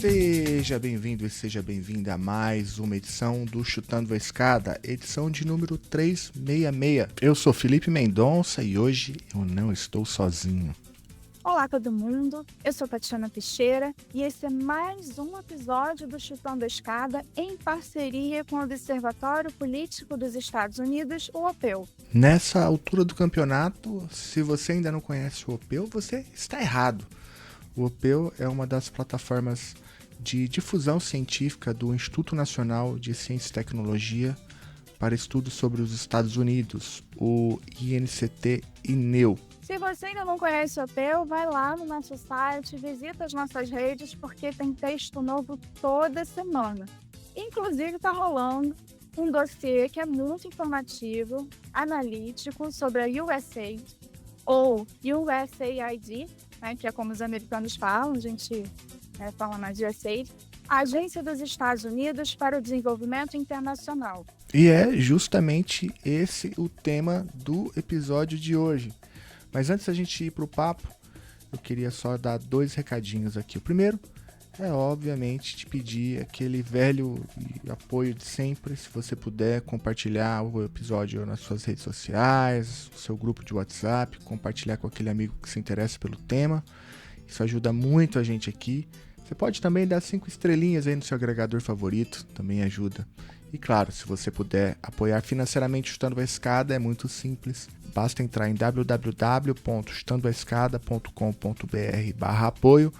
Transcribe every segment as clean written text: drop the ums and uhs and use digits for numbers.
Seja bem-vindo e seja bem-vinda a mais uma edição do Chutando a Escada, edição de número 366. Eu sou Felipe Mendonça e hoje eu não estou sozinho. Olá, todo mundo. Eu sou Tatiana Teixeira e esse é mais um episódio do Chutando a Escada em parceria com o Observatório Político dos Estados Unidos, o OPEU. Nessa altura do campeonato, se você ainda não conhece o OPEU, você está errado. O OPEU é uma das plataformas de difusão científica do Instituto Nacional de Ciência e Tecnologia para estudos sobre os Estados Unidos, o INCT-INEU. Se você ainda não conhece o OPEU, vai lá no nosso site, visita as nossas redes, porque tem texto novo toda semana. Inclusive, está rolando um dossiê que é muito informativo, analítico, sobre a USAID, ou USAID, né, que é como os americanos falam, a gente fala mais USAID, a Agência dos Estados Unidos para o Desenvolvimento Internacional. E é justamente esse o tema do episódio de hoje. Mas antes da gente ir pro papo, eu queria só dar 2 recadinhos aqui. O primeiro é, obviamente, te pedir aquele velho apoio de sempre. Se você puder compartilhar o episódio nas suas redes sociais, no seu grupo de WhatsApp, compartilhar com aquele amigo que se interessa pelo tema. Isso ajuda muito a gente aqui. Você pode também dar 5 estrelinhas aí no seu agregador favorito, também ajuda. E claro, se você puder apoiar financeiramente o Chutando a Escada, é muito simples. Basta entrar em www.chutandoaescada.com.br/apoio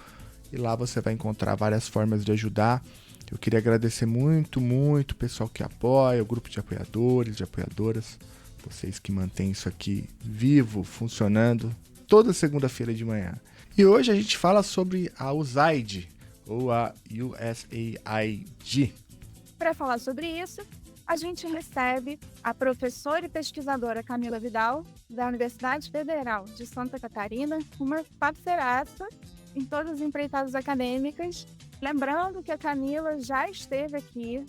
e lá você vai encontrar várias formas de ajudar. Eu queria agradecer muito o pessoal que apoia, o grupo de apoiadores, de apoiadoras, vocês que mantêm isso aqui vivo, funcionando, toda segunda-feira de manhã. E hoje a gente fala sobre a USAID, ou a USAID. Para falar sobre isso, a gente recebe a professora e pesquisadora Camila Vidal, da Universidade Federal de Santa Catarina, uma parceiraça em todas as empreitadas acadêmicas. Lembrando que a Camila já esteve aqui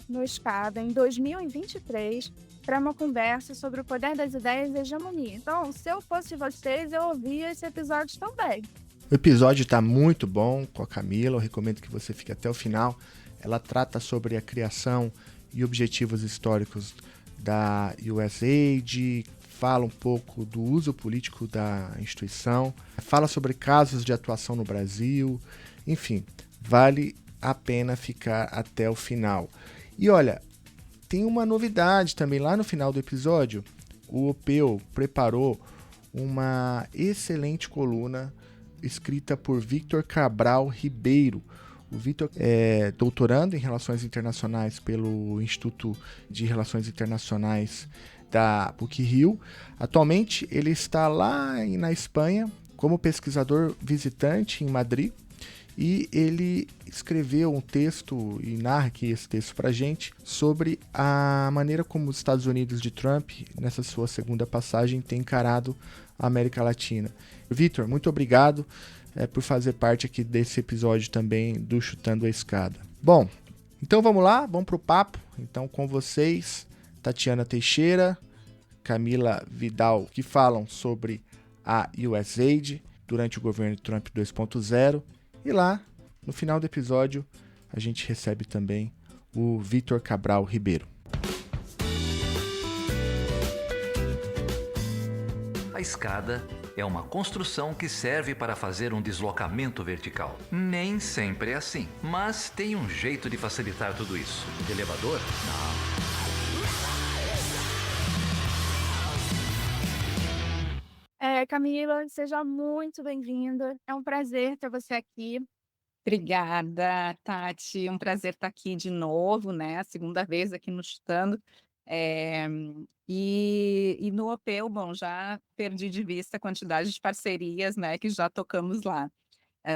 no Escada em 2023 para uma conversa sobre o poder das ideias e a hegemonia. Então, se eu fosse vocês, eu ouvia esse episódio também. O episódio está muito bom com a Camila, eu recomendo que você fique até o final. Ela trata sobre a criação e objetivos históricos da USAID, fala um pouco do uso político da instituição, fala sobre casos de atuação no Brasil, enfim, vale a pena ficar até o final. E olha, tem uma novidade também lá no final do episódio, o OPEU preparou uma excelente coluna escrita por Victor Cabral Ribeiro. O Victor é doutorando em Relações Internacionais pelo Instituto de Relações Internacionais da PUC-Rio. Atualmente ele está lá na Espanha como pesquisador visitante em Madrid e ele escreveu um texto e narra aqui esse texto pra gente sobre a maneira como os Estados Unidos de Trump, nessa sua segunda passagem, tem encarado a América Latina. Victor, muito obrigado por fazer parte aqui desse episódio também do Chutando a Escada. Bom, então vamos lá, vamos pro papo. Então com vocês, Tatiana Teixeira, Camila Vidal, que falam sobre a USAID durante o governo Trump 2.0. E lá, no final do episódio, a gente recebe também o Victor Cabral Ribeiro. A escada é uma construção que serve para fazer um deslocamento vertical. Nem sempre é assim, mas tem um jeito de facilitar tudo isso. De elevador? Não. Camila, seja muito bem-vinda. É um prazer ter você aqui. Obrigada, Tati. Um prazer estar aqui de novo, né? A segunda vez aqui no Chutando. Eh, e no OPEU, bom, já perdi de vista a quantidade de parcerias, né, que já tocamos lá.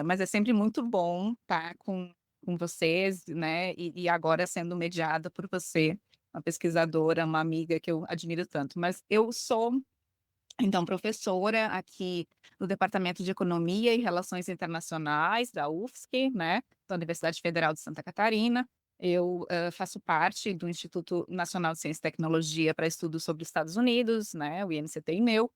Mas é sempre muito bom estar com vocês, né, e agora sendo mediada por você, uma pesquisadora, uma amiga que eu admiro tanto. Mas eu sou então, professora aqui no Departamento de Economia e Relações Internacionais da UFSC, né, da Universidade Federal de Santa Catarina. Eu faço parte do Instituto Nacional de Ciência e Tecnologia para Estudos sobre os Estados Unidos, né, o INCT-INEU,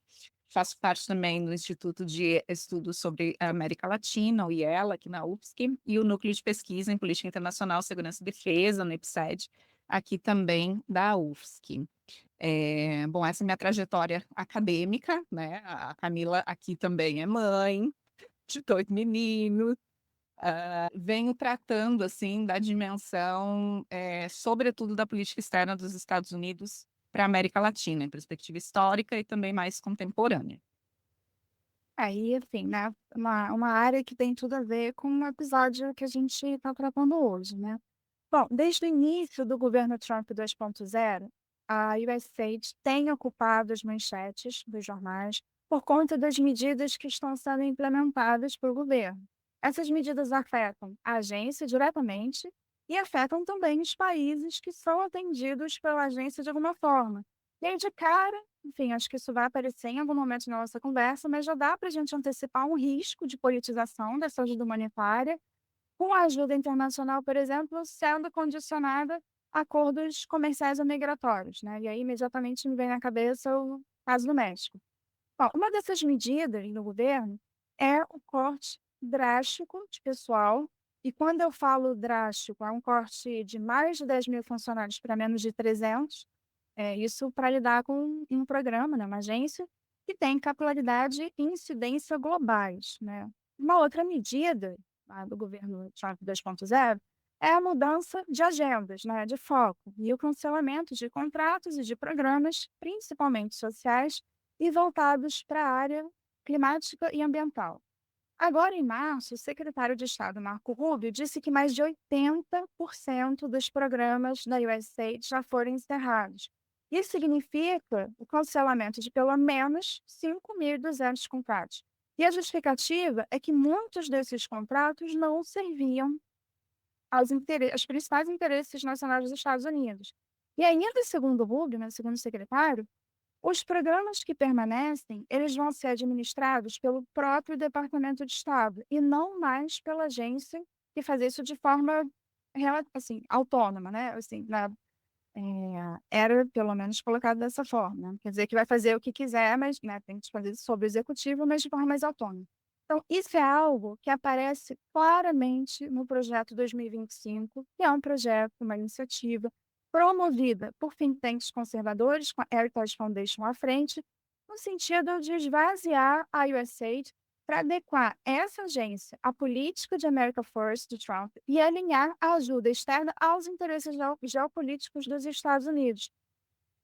faço parte também do Instituto de Estudos sobre a América Latina, o IELA, aqui na UFSC, e o Núcleo de Pesquisa em Política Internacional, Segurança e Defesa, no IPSED, aqui também da UFSC. Bom, essa é a minha trajetória acadêmica, né? A Camila aqui também é mãe de 2 meninos. Venho tratando, assim, da dimensão, sobretudo da política externa dos Estados Unidos para a América Latina, em perspectiva histórica e também mais contemporânea. Aí, assim, né, uma área que tem tudo a ver com o episódio que a gente está tratando hoje, né. Bom, desde o início do governo Trump 2.0, a USAID tem ocupado as manchetes dos jornais por conta das medidas que estão sendo implementadas pelo governo. Essas medidas afetam a agência diretamente e afetam também os países que são atendidos pela agência de alguma forma. E aí, de cara, enfim, acho que isso vai aparecer em algum momento na nossa conversa, mas já dá para a gente antecipar um risco de politização dessa ajuda humanitária com a ajuda internacional, por exemplo, sendo condicionada a acordos comerciais ou migratórios, né? E aí imediatamente me vem na cabeça o caso do México. Bom, uma dessas medidas do governo é o corte drástico de pessoal. E quando eu falo drástico, é um corte de mais de 10 mil funcionários para menos de 300. Isso para lidar com um programa, né, uma agência que tem capilaridade e incidência globais, né. Uma outra medida, do governo Trump 2.0 é a mudança de agendas, né, de foco e o cancelamento de contratos e de programas, principalmente sociais, e voltados para a área climática e ambiental. Agora, em março, o secretário de Estado, Marco Rubio, disse que mais de 80% dos programas da USAID já foram encerrados. Isso significa o cancelamento de pelo menos 5.200 contratos. E a justificativa é que muitos desses contratos não serviam aos principais interesses nacionais dos Estados Unidos. E ainda segundo o Rubio, né, segundo o secretário, os programas que permanecem, eles vão ser administrados pelo próprio Departamento de Estado e não mais pela agência que faz isso de forma assim, autônoma, né? Assim, era pelo menos colocado dessa forma, né? Quer dizer que vai fazer o que quiser, mas né, tem que fazer sobre o executivo, mas de forma mais autônoma. Então, isso é algo que aparece claramente no projeto 2025, que é um projeto, uma iniciativa promovida por think tanks conservadores, com a Heritage Foundation à frente, no sentido de esvaziar a USAID para adequar essa agência à política de America First do Trump e alinhar a ajuda externa aos interesses geopolíticos dos Estados Unidos.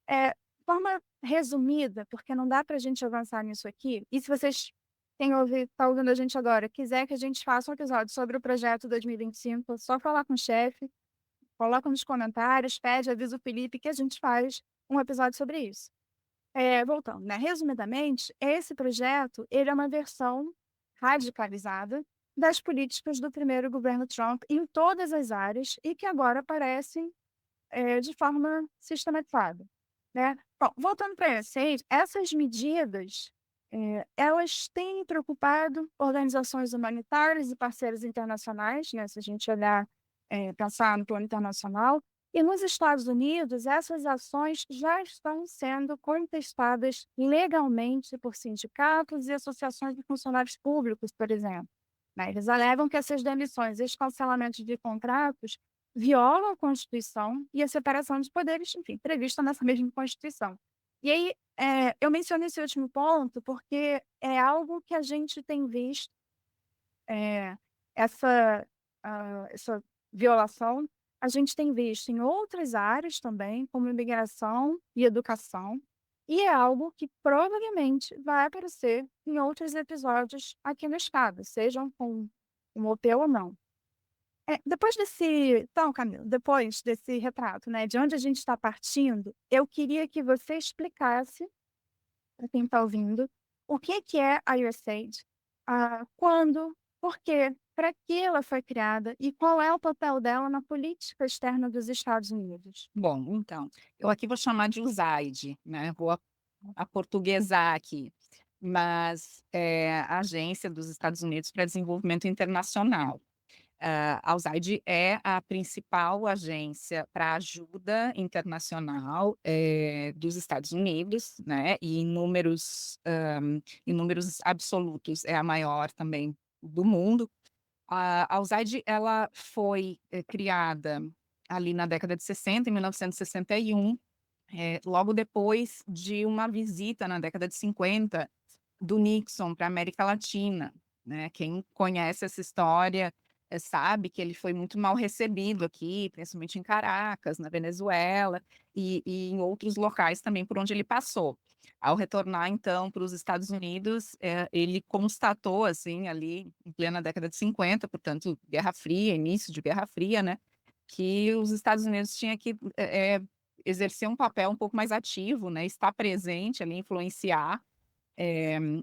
De forma resumida, porque não dá para a gente avançar nisso aqui, e se vocês tá ouvindo a gente agora, quiser que a gente faça um episódio sobre o projeto 2025, é só falar com o chefe, coloca nos comentários, pede, avisa o Felipe que a gente faz um episódio sobre isso. Voltando, né, resumidamente, esse projeto, ele é uma versão radicalizada das políticas do primeiro governo Trump em todas as áreas e que agora aparecem, de forma sistematizada, né. Bom, voltando para essas medidas, elas têm preocupado organizações humanitárias e parceiros internacionais, né, se a gente olhar, pensar no plano internacional, e nos Estados Unidos, essas ações já estão sendo contestadas legalmente por sindicatos e associações de funcionários públicos, por exemplo, né. Eles alegam que essas demissões e os cancelamentos de contratos violam a Constituição e a separação de poderes, enfim, prevista nessa mesma Constituição. E aí, eu menciono esse último ponto porque é algo que a gente tem visto, eh, essa violação, a gente tem visto em outras áreas também, como imigração e educação, e é algo que provavelmente vai aparecer em outros episódios aqui no estado, sejam com um OP ou não. Então, Camila, depois desse retrato, né, de onde a gente está partindo, eu queria que você explicasse para quem está ouvindo, o que que é a USAID, quando, por quê, para que ela foi criada e qual é o papel dela na política externa dos Estados Unidos. Bom, então, eu aqui vou chamar de USAID, né, vou aportuguesar aqui, mas é a Agência dos Estados Unidos para Desenvolvimento Internacional. A USAID é a principal agência para ajuda internacional, dos Estados Unidos, né, e em números absolutos é a maior também do mundo. A USAID ela foi, criada ali na década de 60, em 1961, logo depois de uma visita na década de 50 do Nixon para a América Latina, né. Quem conhece essa história, sabe que ele foi muito mal recebido aqui, principalmente em Caracas, na Venezuela, e em outros locais também por onde ele passou. Ao retornar então para os Estados Unidos, ele constatou, assim, ali em plena década de 50, portanto, Guerra Fria, início de Guerra Fria, né, que os Estados Unidos tinha que, exercer um papel um pouco mais ativo, né, estar presente ali, influenciar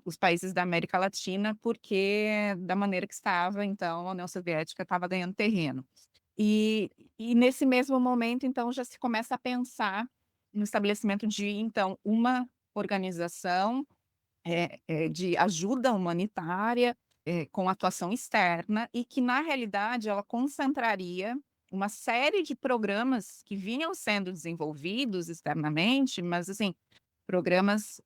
os países da América Latina, porque da maneira que estava, então, a União Soviética estava ganhando terreno. E e nesse mesmo momento, então, já se começa a pensar no estabelecimento de, então, uma organização, de ajuda humanitária, com atuação externa e que, na realidade, ela concentraria uma série de programas que vinham sendo desenvolvidos externamente, mas, assim, programas,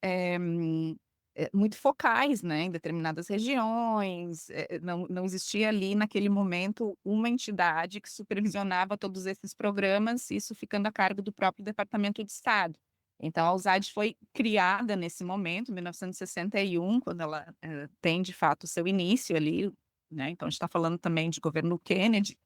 muito focais, né, em determinadas regiões, não existia ali naquele momento uma entidade que supervisionava todos esses programas, isso ficando a cargo do próprio Departamento de Estado. Então a USAID foi criada nesse momento, 1961, quando ela, tem de fato o seu início ali, né, então a gente está falando também de governo Kennedy,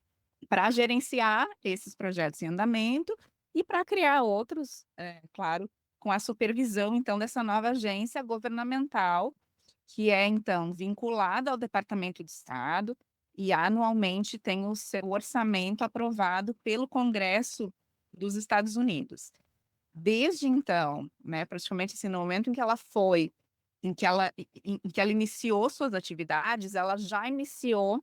para gerenciar esses projetos em andamento e para criar outros, claro, com a supervisão, então, dessa nova agência governamental, que é, então, vinculada ao Departamento de Estado e anualmente tem o seu orçamento aprovado pelo Congresso dos Estados Unidos. Desde então, né, praticamente assim, no momento em que ela iniciou suas atividades, ela já iniciou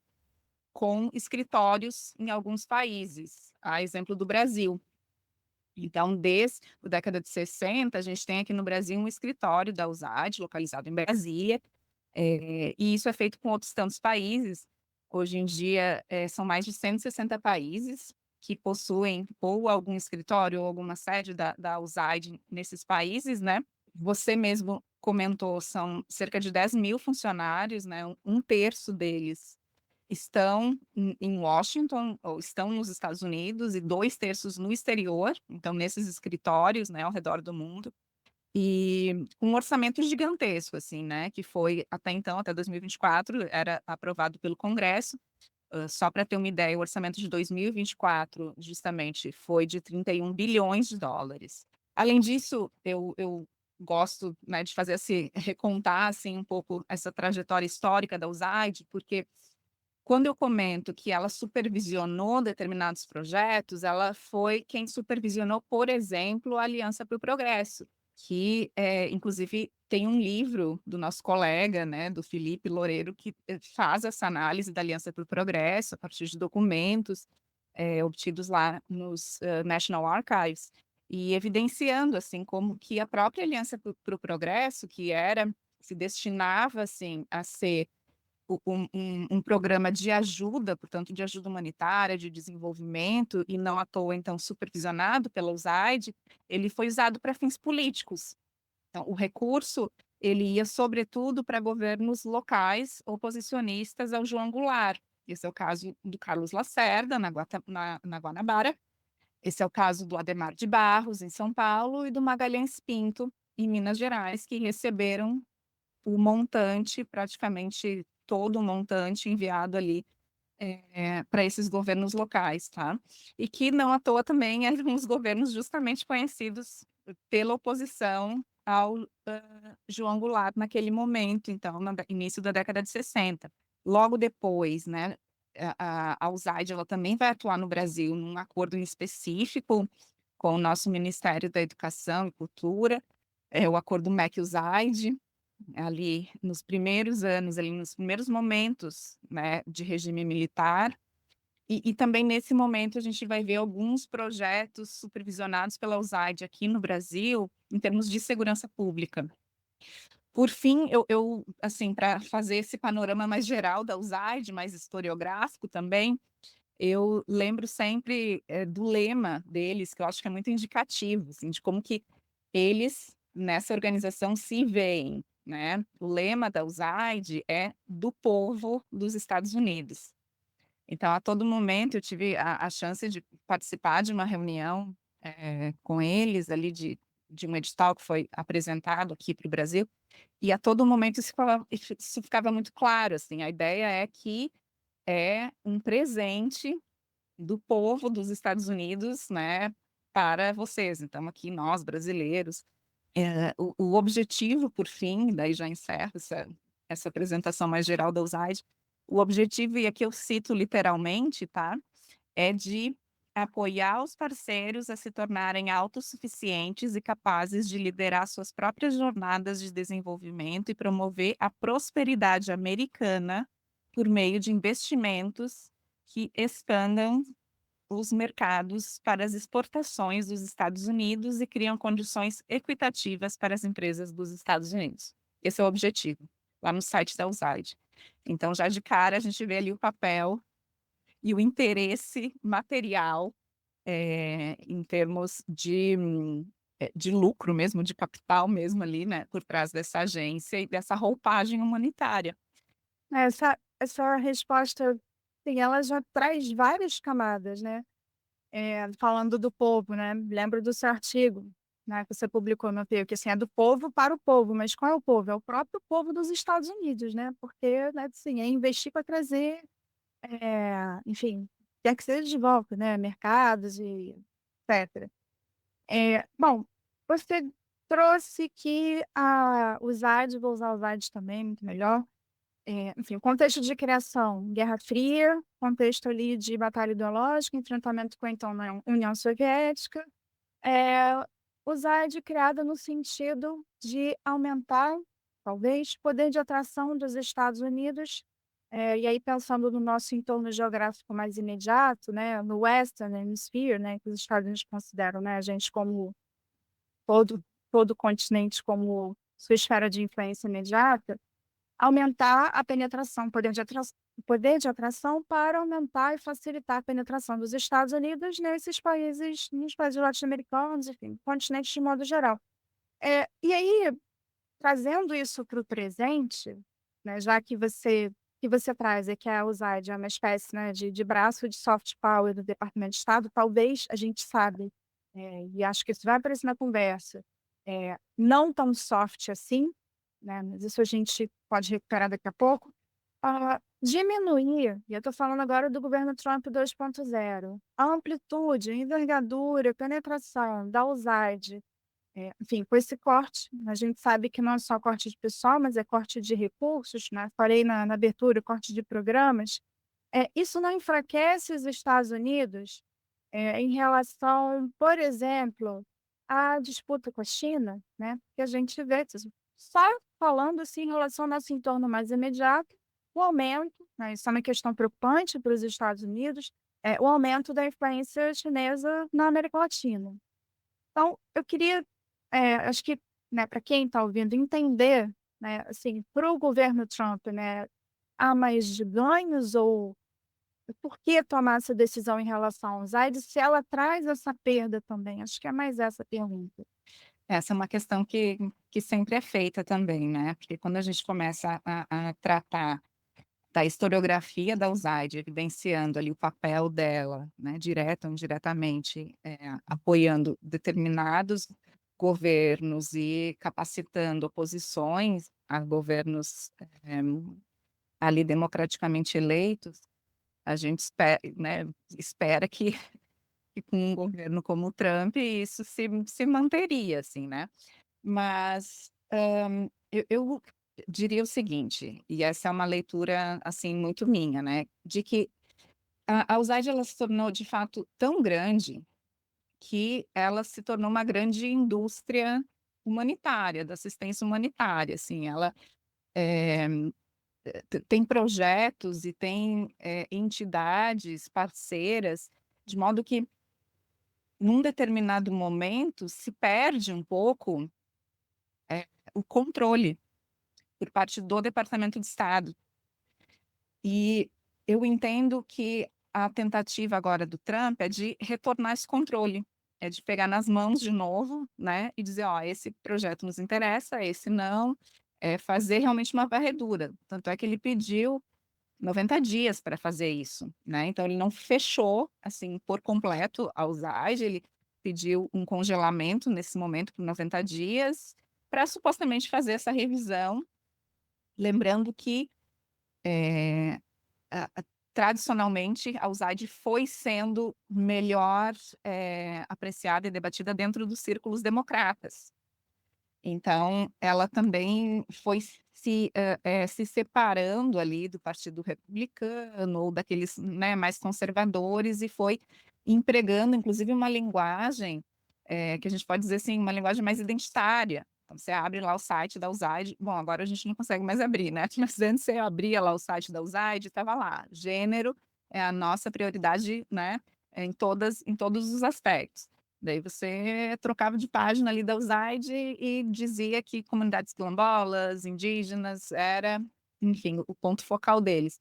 com escritórios em alguns países, a exemplo do Brasil. Então, desde a década de 60, a gente tem aqui no Brasil um escritório da USAID, localizado em Brasília, e isso é feito com outros tantos países. Hoje em dia, são mais de 160 países que possuem ou algum escritório ou alguma sede da USAID nesses países, né. Você mesmo comentou, são cerca de 10.000 funcionários, né, um terço deles estão em Washington, ou estão nos Estados Unidos, e 2/3 no exterior, então nesses escritórios, né, ao redor do mundo, e com um orçamento gigantesco, assim, né, que foi até então, até 2024, era aprovado pelo Congresso. Só para ter uma ideia, o orçamento de 2024, justamente, foi de 31 bilhões de dólares. Além disso, eu gosto, né, de fazer esse recontar, assim, um pouco essa trajetória histórica da USAID, porque quando eu comento que ela supervisionou determinados projetos, ela foi quem supervisionou, por exemplo, a Aliança para o Progresso, que, inclusive tem um livro do nosso colega, né, do Felipe Loureiro, que, faz essa análise da Aliança para o Progresso, a partir de documentos, obtidos lá nos, National Archives, e evidenciando, assim, como que a própria Aliança para o Progresso, se destinava, assim, a ser um programa de ajuda, portanto, de ajuda humanitária, de desenvolvimento, e não à toa, então, supervisionado pela USAID, ele foi usado para fins políticos. Então, o recurso, ele ia sobretudo para governos locais oposicionistas ao João Goulart. Esse é o caso do Carlos Lacerda, na Guanabara. Esse é o caso do Adhemar de Barros, em São Paulo, e do Magalhães Pinto, em Minas Gerais, que receberam o montante, praticamente todo o montante enviado ali, para esses governos locais, tá. E que não à toa também eram uns governos justamente conhecidos pela oposição ao, João Goulart naquele momento, então, no início da década de 60. Logo depois, né, a USAID ela também vai atuar no Brasil num acordo em específico com o nosso Ministério da Educação e Cultura, é o acordo MEC-USAID, ali nos primeiros anos, ali nos primeiros momentos, né, de regime militar, e também nesse momento a gente vai ver alguns projetos supervisionados pela USAID aqui no Brasil, em termos de segurança pública. Por fim, assim, para fazer esse panorama mais geral da USAID, mais historiográfico também, eu lembro sempre, do lema deles, que eu acho que é muito indicativo, assim, de como que eles, nessa organização, se veem, né. O lema da USAID é "do povo dos Estados Unidos". Então, a todo momento eu tive a chance de participar de uma reunião, com eles ali de um edital que foi apresentado aqui para o Brasil, e a todo momento isso ficava muito claro, assim, a ideia é que é um presente do povo dos Estados Unidos, né, para vocês. Então aqui nós brasileiros, o objetivo por fim, daí já encerro essa apresentação mais geral da USAID, o objetivo, e aqui eu cito literalmente, tá, é de apoiar os parceiros a se tornarem autossuficientes e capazes de liderar suas próprias jornadas de desenvolvimento e promover a prosperidade americana por meio de investimentos que expandam os mercados para as exportações dos Estados Unidos e criam condições equitativas para as empresas dos Estados Unidos. Esse é o objetivo, lá no site da USAID. Então, já de cara, a gente vê ali o papel e o interesse material, em termos de lucro mesmo, de capital mesmo ali, né, por trás dessa agência e dessa roupagem humanitária. Essa resposta, sim, ela já traz várias camadas, né. Falando do povo, né, lembro do seu artigo, né, que você publicou no Piauí, que assim, é do povo para o povo, mas qual é o povo? É o próprio povo dos Estados Unidos, né, porque, né, assim, é investir para trazer, enfim, quer que seja de volta, né, mercados e etcétera. Bom, você trouxe que a USAID, vou usar a USAID também, muito melhor, enfim, o contexto de criação, Guerra Fria, contexto ali de batalha ideológica, enfrentamento com a então na União Soviética, eh, USAID criada no sentido de aumentar, talvez, o poder de atração dos Estados Unidos, e aí pensando no nosso entorno geográfico mais imediato, né, no Western Hemisphere, né, que os Estados Unidos consideram, né, a gente como todo todo o continente como sua esfera de influência imediata, aumentar a penetração, poder de atração para aumentar e facilitar a penetração dos Estados Unidos nesses países, nos países latino-americanos, enfim, continente de modo geral. E aí, trazendo isso para o presente, né, já que você traz é que a USAID é uma espécie, né, de braço de soft power do Departamento de Estado, talvez a gente sabe, e acho que isso vai aparecer na conversa, não tão soft assim, né, mas isso a gente pode recuperar daqui a pouco, diminuir, e eu estou falando agora do governo Trump 2.0, a amplitude, a envergadura, a penetração da USAID, enfim, com esse corte, a gente sabe que não é só corte de pessoal, mas é corte de recursos, né, falei na abertura, corte de programas. Isso não enfraquece os Estados Unidos, em relação, por exemplo, à disputa com a China, né, que a gente vê, só falando, assim, em relação ao nosso entorno mais imediato, o aumento, né, isso é uma questão preocupante para os Estados Unidos, o aumento da influência chinesa na América Latina. Então, eu queria, acho que, né, para quem está ouvindo entender, né, assim, para o governo Trump, né, há mais ganhos ou por que tomar essa decisão em relação aos AIDS, se ela traz essa perda também? Acho que é mais essa a pergunta. Essa é uma questão que sempre é feita também, né, porque quando a gente começa a tratar da historiografia da USAID, evidenciando ali o papel dela, né, direta ou indiretamente, apoiando determinados governos e capacitando oposições a governos, eh, ali democraticamente eleitos, a gente espera que com um governo como o Trump isso se manteria, assim, né. Mas, eu diria o seguinte, e essa é uma leitura, assim, muito minha, né, de que a USAID ela se tornou de fato tão grande, que ela se tornou uma grande indústria humanitária, da assistência humanitária, assim, ela, eh, tem projetos e tem, entidades parceiras, de modo que num determinado momento se perde um pouco, o controle por parte do Departamento de Estado. E eu entendo que a tentativa agora do Trump é de retornar esse controle, é de pegar nas mãos de novo, né, e dizer: "Ó, esse projeto nos interessa, esse não", é fazer realmente uma varredura. Tanto é que ele pediu 90 dias para fazer isso, né, então ele não fechou, assim, por completo a USAID, ele pediu um congelamento nesse momento por 90 dias, para supostamente fazer essa revisão, lembrando que, eh, tradicionalmente a USAID foi sendo melhor, apreciada e debatida dentro dos círculos democratas. Então, ela também foi se separando ali do Partido Republicano ou daqueles, né, mais conservadores e foi empregando inclusive uma linguagem, que a gente pode dizer assim, uma linguagem mais identitária. Então você abre lá o site da USAID, bom, agora a gente não consegue mais abrir, né, mas antes você abria lá o site da USAID, estava lá: "Gênero é a nossa prioridade, né, em todos os aspectos". Daí você trocava de página ali da USAID e dizia que comunidades quilombolas, indígenas, era, enfim, o ponto focal deles.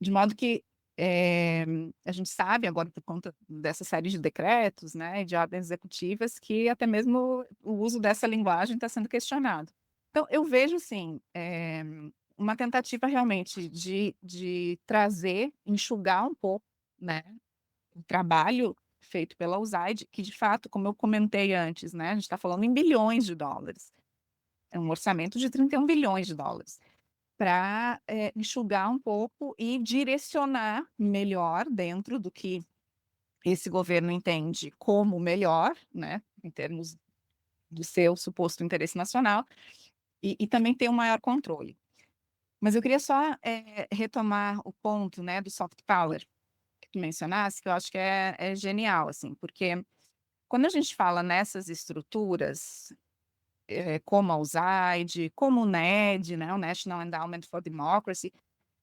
De modo que, eh, a gente sabe agora por conta dessa série de decretos, né, de ordens executivas, que até mesmo o uso dessa linguagem está sendo questionado. Então eu vejo assim, uma tentativa realmente de trazer, enxugar um pouco, né, o trabalho feito pela USAID, que de fato, como eu comentei antes, né, a gente está falando em bilhões de dólares. É um orçamento de 31 bilhões de dólares. Para enxugar um pouco e direcionar melhor dentro do que esse governo entende como melhor, né, em termos do seu suposto interesse nacional, e também ter um maior controle. Mas eu queria só, retomar o ponto, né, do soft power que tu mencionasse, que eu acho que é genial, assim, porque quando a gente fala nessas estruturas, como a USAID, como o NED, né, o National Endowment for Democracy,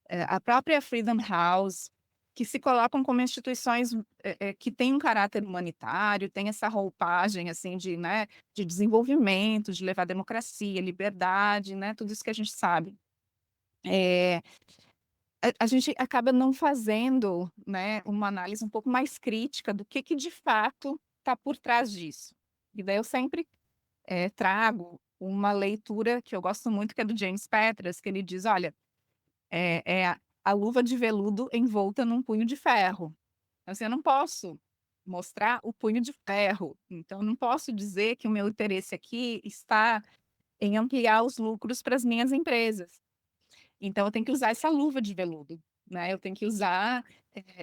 a própria Freedom House, que se colocam como instituições, que têm um caráter humanitário, têm essa roupagem, assim, de, né, de desenvolvimento, de levar democracia, liberdade, né, tudo isso que a gente sabe. Eh, a gente acaba não fazendo, né, uma análise um pouco mais crítica do que de fato está por trás disso. E daí eu sempre, trago uma leitura que eu gosto muito, que é do James Petras, que ele diz: "Olha, é a luva de veludo envolta num punho de ferro. Assim, eu não posso mostrar o punho de ferro, então eu não posso dizer que o meu interesse aqui está em ampliar os lucros para as minhas empresas. Então eu tenho que usar essa luva de veludo, né, eu tenho que usar,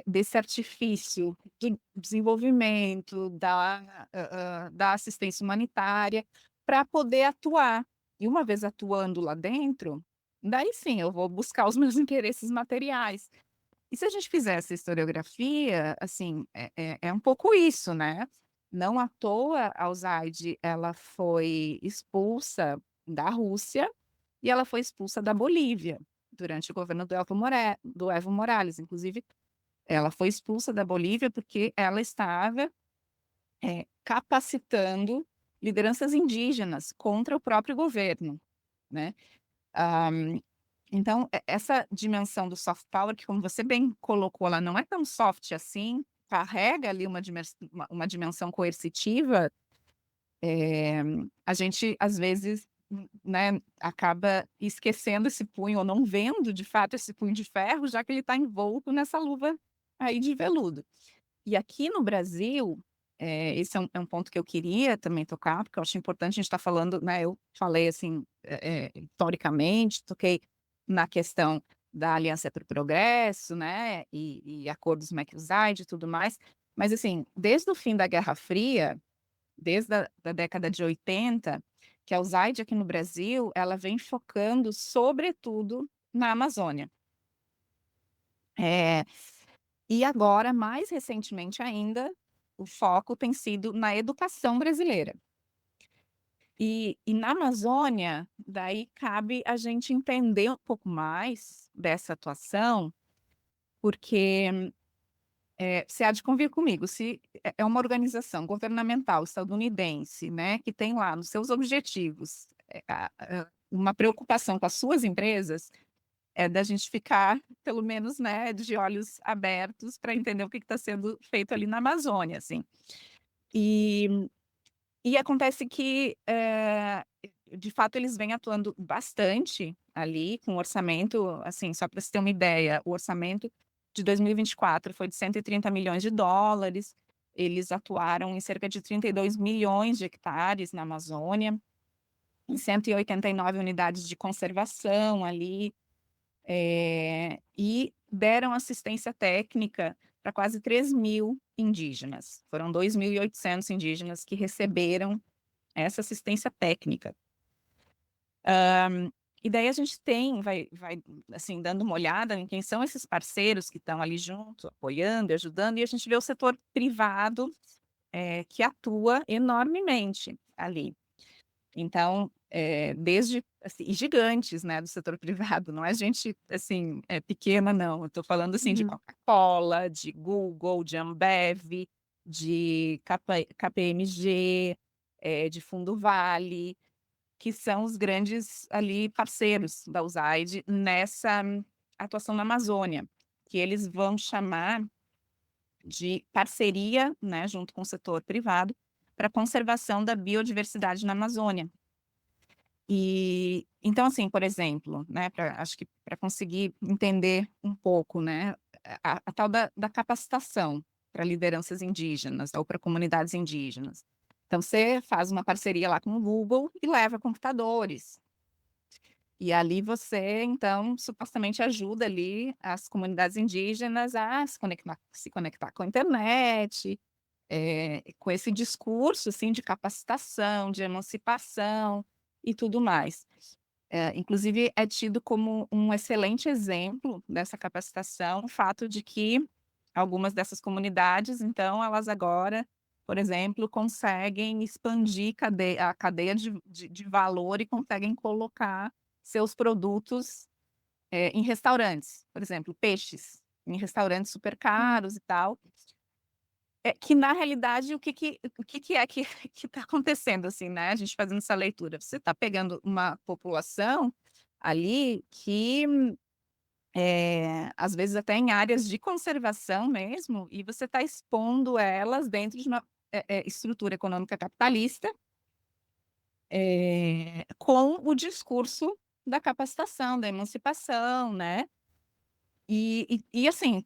desse artifício do desenvolvimento, da assistência humanitária, para poder atuar. E uma vez atuando lá dentro, daí sim eu vou buscar os meus interesses materiais. E se a gente fizer essa historiografia, assim, é um pouco isso, né. Não à toa a USAID ela foi expulsa da Rússia e ela foi expulsa da Bolívia, durante o governo do Evo Morales. Inclusive, ela foi expulsa da Bolívia, porque ela estava, capacitando lideranças indígenas contra o próprio governo, né. Ah, então, essa dimensão do soft power, que como você bem colocou, ela não é tão soft assim, carrega ali uma dimensão coercitiva, a gente às vezes, né, acaba esquecendo esse punho ou não vendo de fato esse punho de ferro, já que ele está envolto nessa luva aí de veludo. E aqui no Brasil, esse é um ponto que eu queria também tocar, porque eu acho importante a gente estar falando, né, eu falei assim, historicamente, toquei na questão da Aliança para o Progresso, né, e acordos McBride e tudo mais, mas assim, desde o fim da Guerra Fria, desde a da década de 80, que a USAID aqui no Brasil, ela vem focando sobretudo na Amazônia. Eh, e agora, mais recentemente ainda, o foco tem sido na educação brasileira. E na Amazônia, daí cabe a gente entender um pouco mais dessa atuação, porque, você há de convir comigo, se é uma organização governamental estadunidense, né, que tem lá nos seus objetivos, uma preocupação com as suas empresas, é da gente ficar, pelo menos, né, de olhos abertos para entender o que está sendo feito ali na Amazônia, assim. E e acontece que, de fato, eles vêm atuando bastante ali com orçamento, assim, só para você ter uma ideia, o orçamento de 2024 foi de US$ 130 milhões. Eles atuaram em cerca de 32 milhões de hectares na Amazônia, em 189 unidades de conservação ali, e deram assistência técnica para quase 3.000 indígenas. Foram 2.800 indígenas que receberam essa assistência técnica. E daí a gente vai, assim, dando uma olhada em quem são esses parceiros que estão ali junto, apoiando e ajudando, e a gente vê o setor privado, que atua enormemente ali. Então, desde assim, e gigantes, né, do setor privado, não é gente, assim, pequena não, eu estou falando, assim, de Uhum. Coca-Cola, de Google, de Ambev, de KPMG, de Fundo Vale, que são os grandes ali parceiros da USAID nessa atuação na Amazônia, que eles vão chamar de parceria, né, junto com o setor privado, para a conservação da biodiversidade na Amazônia. E então, assim, por exemplo, né, acho que para conseguir entender um pouco, né, a tal da capacitação para lideranças indígenas ou para comunidades indígenas. Então, você faz uma parceria lá com o Google e leva computadores. E ali você, então, supostamente ajuda ali as comunidades indígenas a se conectar com a internet, com esse discurso, assim, de capacitação, de emancipação e tudo mais. Inclusive é tido como um excelente exemplo dessa capacitação, o fato de que algumas dessas comunidades, então, elas agora, por exemplo, conseguem expandir a cadeia de valor e conseguem colocar seus produtos, em restaurantes, por exemplo, peixes, em restaurantes super Hum. caros e tal. Que na realidade o que é que que está acontecendo, assim, né, a gente fazendo essa leitura, você está pegando uma população ali que, às vezes até em áreas de conservação mesmo, e você está expondo elas dentro de uma, estrutura econômica capitalista, com o discurso da capacitação, da emancipação, né. Assim,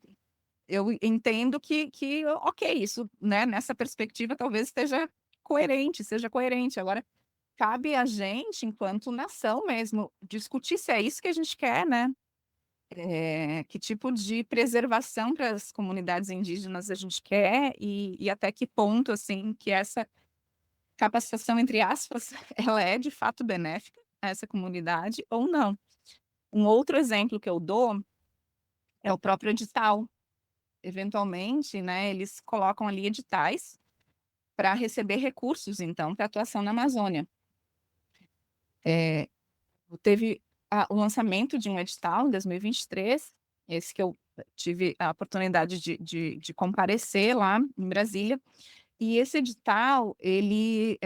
eu entendo que ok, isso, né, nessa perspectiva talvez seja coerente. Agora, cabe a gente, enquanto nação mesmo, discutir se é isso que a gente quer, né. Que tipo de preservação para as comunidades indígenas a gente quer e até que ponto, assim, que essa capacitação, entre aspas, ela é de fato benéfica a essa comunidade ou não. Um outro exemplo que eu dou é o próprio edital. Eventualmente, né, eles colocam ali editais para receber recursos, então, para atuação na Amazônia. Eh, Teve o lançamento de um edital em 2023, esse que eu tive a oportunidade de comparecer lá em Brasília, e esse edital ele,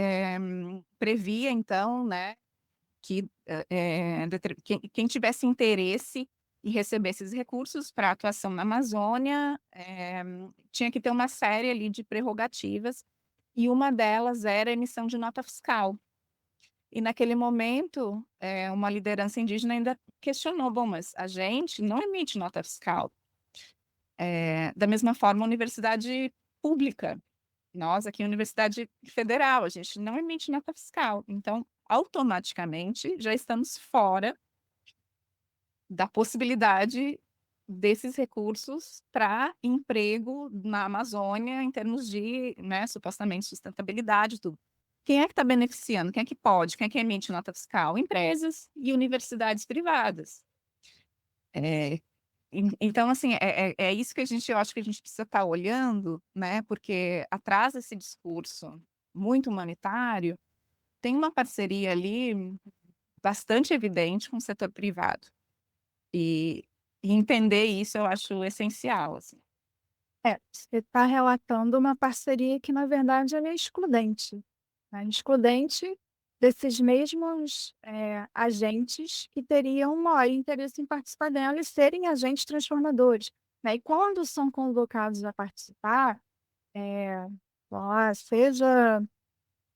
previa então, né, que, quem tivesse interesse em receber esses recursos para atuação na Amazônia, tinha que ter uma série ali de prerrogativas, e uma delas era a emissão de nota fiscal. E naquele momento, uma liderança indígena ainda questionou: "Bom, mas a gente não emite nota fiscal". Da mesma forma a universidade pública, nós aqui Universidade Federal, a gente não emite nota fiscal, então automaticamente já estamos fora da possibilidade desses recursos para emprego na Amazônia em termos de, né, supostamente sustentabilidade e tudo. Quem é que está beneficiando? Quem é que pode? Quem é que emite nota fiscal? Empresas e universidades privadas. Eh, então assim, é isso que eu acho que a gente precisa estar olhando, né, porque atrás desse discurso muito humanitário, tem uma parceria ali bastante evidente com o setor privado. E entender isso eu acho essencial, assim. Você está relatando uma parceria que, na verdade, ela é excludente, né, excludente desses mesmos agentes que teriam maior interesse em participar dela e serem agentes transformadores, né? E quando são convocados a participar, seja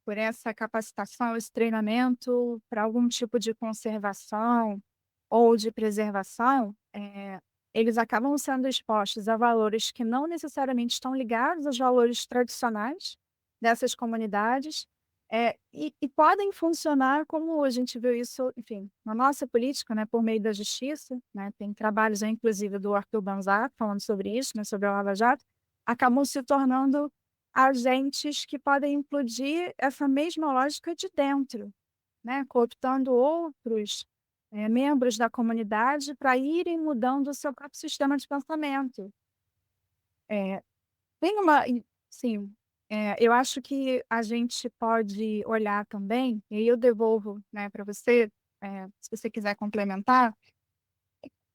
por essa capacitação, esse treinamento para algum tipo de conservação ou de preservação, eles acabam sendo expostos a valores que não necessariamente estão ligados aos valores tradicionais dessas comunidades, e podem funcionar como a gente viu isso, enfim, na nossa política, né, por meio da justiça, né, tem trabalhos aí, inclusive do Arthur Banzar falando sobre isso, né, sobre a Lava Jato, acabam se tornando agentes que podem implodir essa mesma lógica de dentro, né, cooptando outros membros da comunidade para irem mudando o seu próprio sistema de pensamento. Eh, Tem uma sim, eu acho que a gente pode olhar também, e aí eu devolvo, né, para você, se você quiser complementar,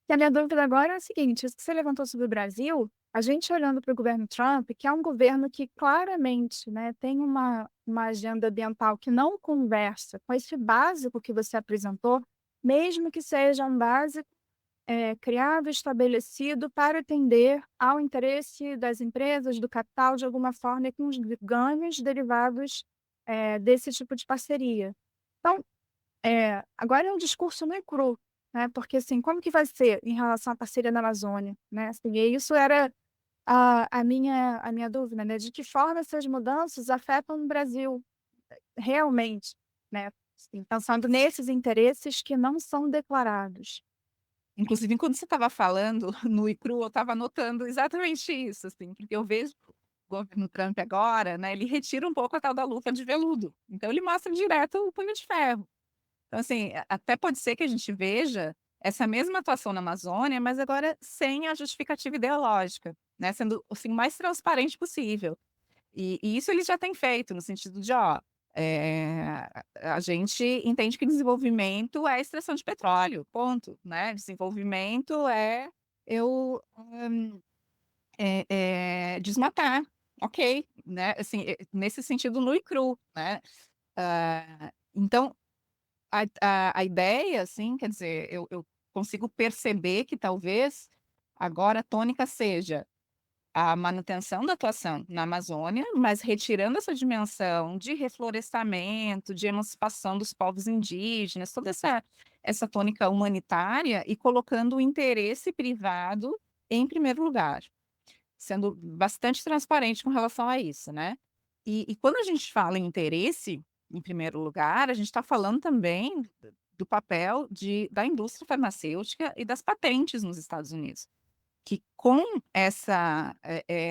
que a minha dúvida agora é a seguinte: isso que você levantou sobre o Brasil, a gente olhando para o governo Trump, que é um governo que claramente, né, tem uma agenda ambiental que não conversa com esse básico que você apresentou, mesmo que seja um básico criado, estabelecido para atender ao interesse das empresas, do capital, de alguma forma, e com os ganhos derivados desse tipo de parceria. Então, agora é um discurso nu e cru, né, porque, assim, como que vai ser em relação à parceria na Amazônia, né, assim, e isso era a minha dúvida, né, de que forma essas mudanças afetam o Brasil, realmente, né, assim, pensando nesses interesses que não são declarados. Inclusive, quando você estava falando nu e cru, eu estava notando exatamente isso, assim, porque eu vejo o governo Trump agora, né, ele retira um pouco a tal da luva de veludo, então ele mostra direto o punho de ferro. Então, assim, até pode ser que a gente veja essa mesma atuação na Amazônia, mas agora sem a justificativa ideológica, né, sendo, assim, o mais transparente possível. E isso ele já tem feito, no sentido de, ó, a gente entende que desenvolvimento é extração de petróleo, ponto, né. Desenvolvimento é eu, desmatar, ok, né, assim, nesse sentido nu e cru, né. Então a ideia, assim, quer dizer, eu consigo perceber que talvez agora a tônica seja a manutenção da atuação na Amazônia, mas retirando essa dimensão de reflorestamento, de emancipação dos povos indígenas, toda essa tônica humanitária e colocando o interesse privado em primeiro lugar, sendo bastante transparente com relação a isso, né. E quando a gente fala em interesse em primeiro lugar, a gente está falando também do papel da indústria farmacêutica e das patentes nos Estados Unidos. Que com essa,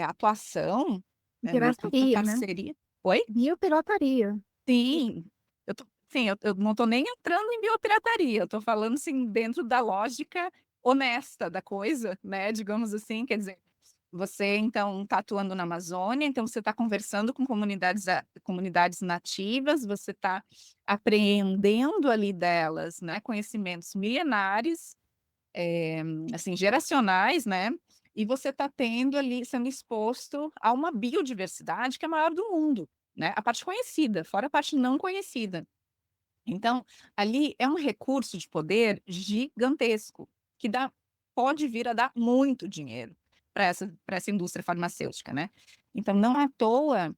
atuação, na Pirataria, né? parceria. Oi? Biopirataria. Sim, eu não estou nem entrando em biopirataria, eu estou falando, assim, dentro da lógica honesta da coisa, né, digamos assim, quer dizer, você então está atuando na Amazônia, então você está conversando com comunidades nativas, você está apreendendo ali delas, né, conhecimentos milenares, assim, geracionais, né, e você está tendo ali, sendo exposto a uma biodiversidade que é a maior do mundo, né, a parte conhecida, fora a parte não conhecida. Então, ali é um recurso de poder gigantesco, que pode vir a dar muito dinheiro para essa indústria farmacêutica, né. Então não à toa,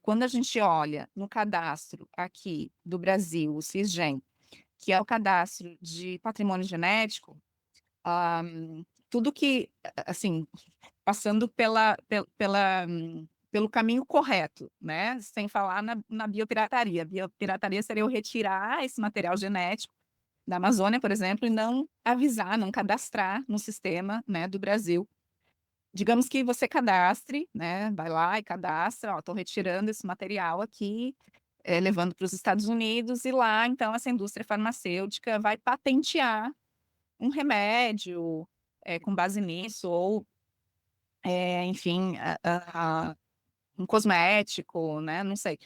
quando a gente olha no cadastro aqui do Brasil, o Cisgem, que é o cadastro de patrimônio genético, ah, tudo que, assim, passando pelo caminho correto, né, sem falar na biopirataria. A biopirataria seria eu retirar esse material genético da Amazônia, por exemplo, e não avisar, não cadastrar no sistema, né, do Brasil. Digamos que você cadastre, né, vai lá e cadastra: "Ó, estou retirando esse material aqui, levando para os Estados Unidos", e lá, então, essa indústria farmacêutica vai patentear um remédio, com base nisso ou, enfim, um cosmético, né, não sei.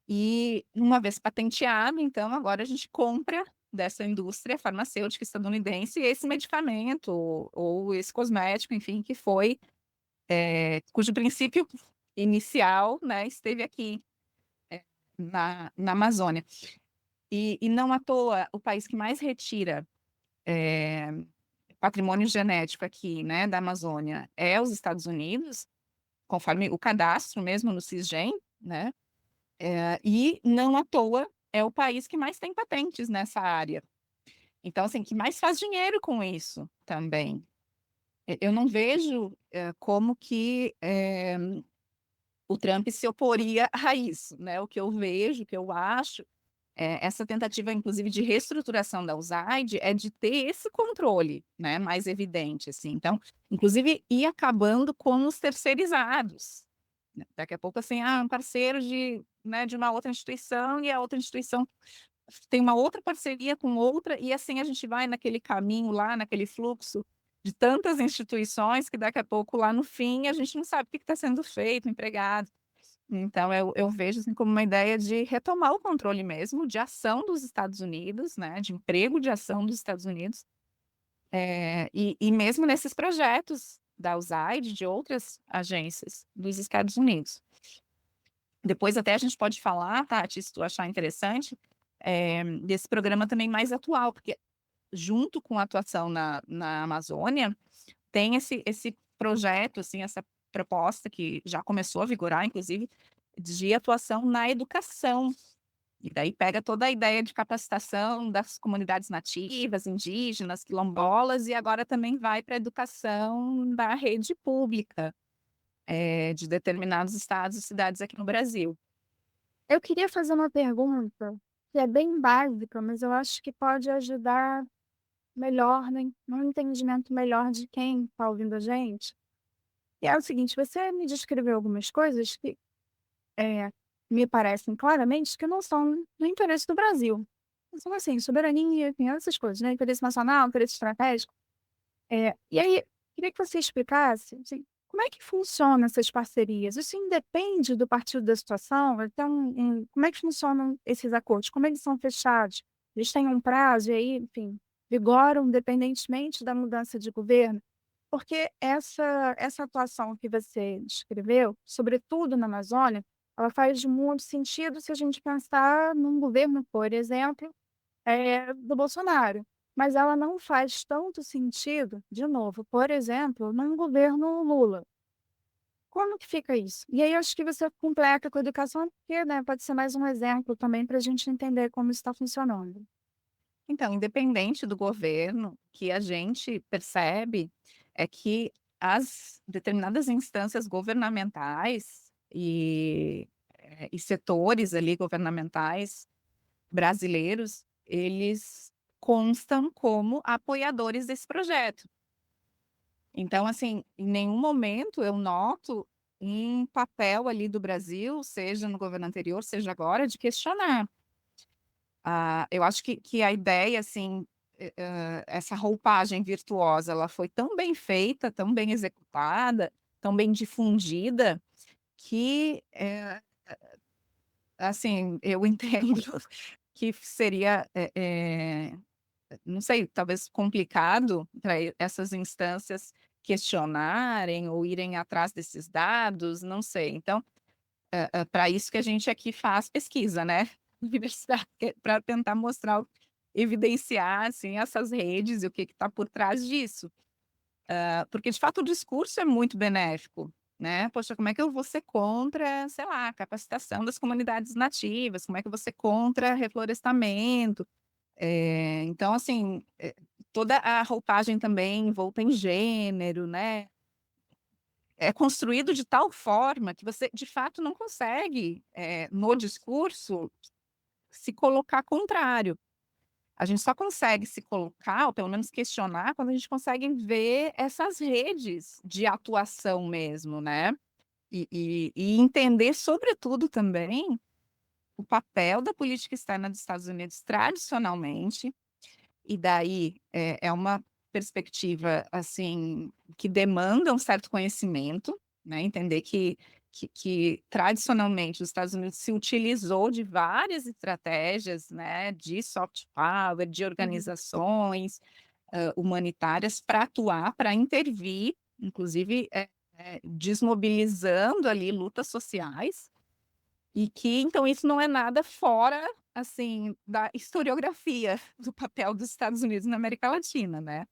E uma vez patenteado, então agora a gente compra dessa indústria farmacêutica estadunidense esse medicamento ou esse cosmético, enfim, que foi, cujo princípio inicial, né, esteve aqui, na Amazônia. E não à toa, o país que mais retira patrimônio genético aqui, né, da Amazônia é os Estados Unidos, conforme o cadastro mesmo no CISGEM, né? E não à toa é o país que mais tem patentes nessa área. Então, assim, que mais faz dinheiro com isso também. Eu não vejo como que o Trump se oporia a isso, né? O que eu vejo, o que eu acho, essa tentativa, inclusive, de reestruturação da USAID é de ter esse controle, né, mais evidente, assim. Então, inclusive, ir acabando com os terceirizados. Né? Daqui a pouco, assim, um parceiro né, de uma outra instituição e a outra instituição tem uma outra parceria com outra, e assim a gente vai naquele caminho lá, naquele fluxo de tantas instituições que daqui a pouco, lá no fim, a gente não sabe o que está sendo feito, empregado. Então, eu vejo assim, como uma ideia de retomar o controle mesmo de ação dos Estados Unidos, né, de emprego de ação dos Estados Unidos, e mesmo nesses projetos da USAID, de outras agências dos Estados Unidos. Depois até a gente pode falar, Tati, se tu achar interessante, desse programa também mais atual, porque junto com a atuação na Amazônia, tem esse projeto, assim, essa proposta que já começou a vigorar, inclusive, de atuação na educação. E daí pega toda a ideia de capacitação das comunidades nativas, indígenas, quilombolas, e agora também vai para a educação da rede pública, de determinados estados e cidades aqui no Brasil. Eu queria fazer uma pergunta que é bem básica, mas eu acho que pode ajudar melhor, né, no entendimento melhor de quem está ouvindo a gente. E é o seguinte, você me descreveu algumas coisas que me parecem claramente que não são no interesse do Brasil. São assim, soberania, enfim, essas coisas, né? Interesse nacional, interesse estratégico. E aí, queria que você explicasse, assim, como é que funcionam essas parcerias? Isso independe do partido da situação? Então, como é que funcionam esses acordos? Como eles são fechados? Eles têm um prazo e aí, enfim, vigoram independentemente da mudança de governo? Porque essa atuação que você descreveu, sobretudo na Amazônia, ela faz muito sentido se a gente pensar num governo, por exemplo, do Bolsonaro. Mas ela não faz tanto sentido, de novo, por exemplo, num governo Lula. Como que fica isso? E aí acho que você completa com a educação, porque, né, pode ser mais um exemplo também para a gente entender como isso está funcionando. Então, independente do governo, o que a gente percebe é que as determinadas instâncias governamentais e setores ali governamentais brasileiros, eles constam como apoiadores desse projeto. Então, assim, em nenhum momento eu noto um papel ali do Brasil, seja no governo anterior, seja agora, de questionar. Eu acho que a ideia, assim, essa roupagem virtuosa, ela foi tão bem feita, tão bem executada, tão bem difundida, que, assim, eu entendo que seria, não sei, talvez complicado para essas instâncias questionarem ou irem atrás desses dados, não sei. Então, para isso que a gente aqui faz pesquisa, né, universidade, para tentar mostrar evidenciar, assim, essas redes e o que está por trás disso. Porque de fato o discurso é muito benéfico, né, poxa, como é que eu vou ser contra, sei lá, a capacitação das comunidades nativas, como é que eu vou ser contra reflorestamento? Então assim, toda a roupagem também envolta em gênero, né, é construído de tal forma que você, de fato, não consegue, no discurso, se colocar contrário. A gente só consegue se colocar, ou pelo menos questionar, quando a gente consegue ver essas redes de atuação mesmo, né. E entender, sobretudo, também, o papel da política externa dos Estados Unidos tradicionalmente, e daí é uma perspectiva, assim, que demanda um certo conhecimento, né, entender que tradicionalmente os Estados Unidos se utilizou de várias estratégias, né, de soft power, de Uhum. organizações, humanitárias para atuar, para intervir, inclusive, desmobilizando ali lutas sociais, E que, então, isso não é nada fora, assim, da historiografia do papel dos Estados Unidos na América Latina, né.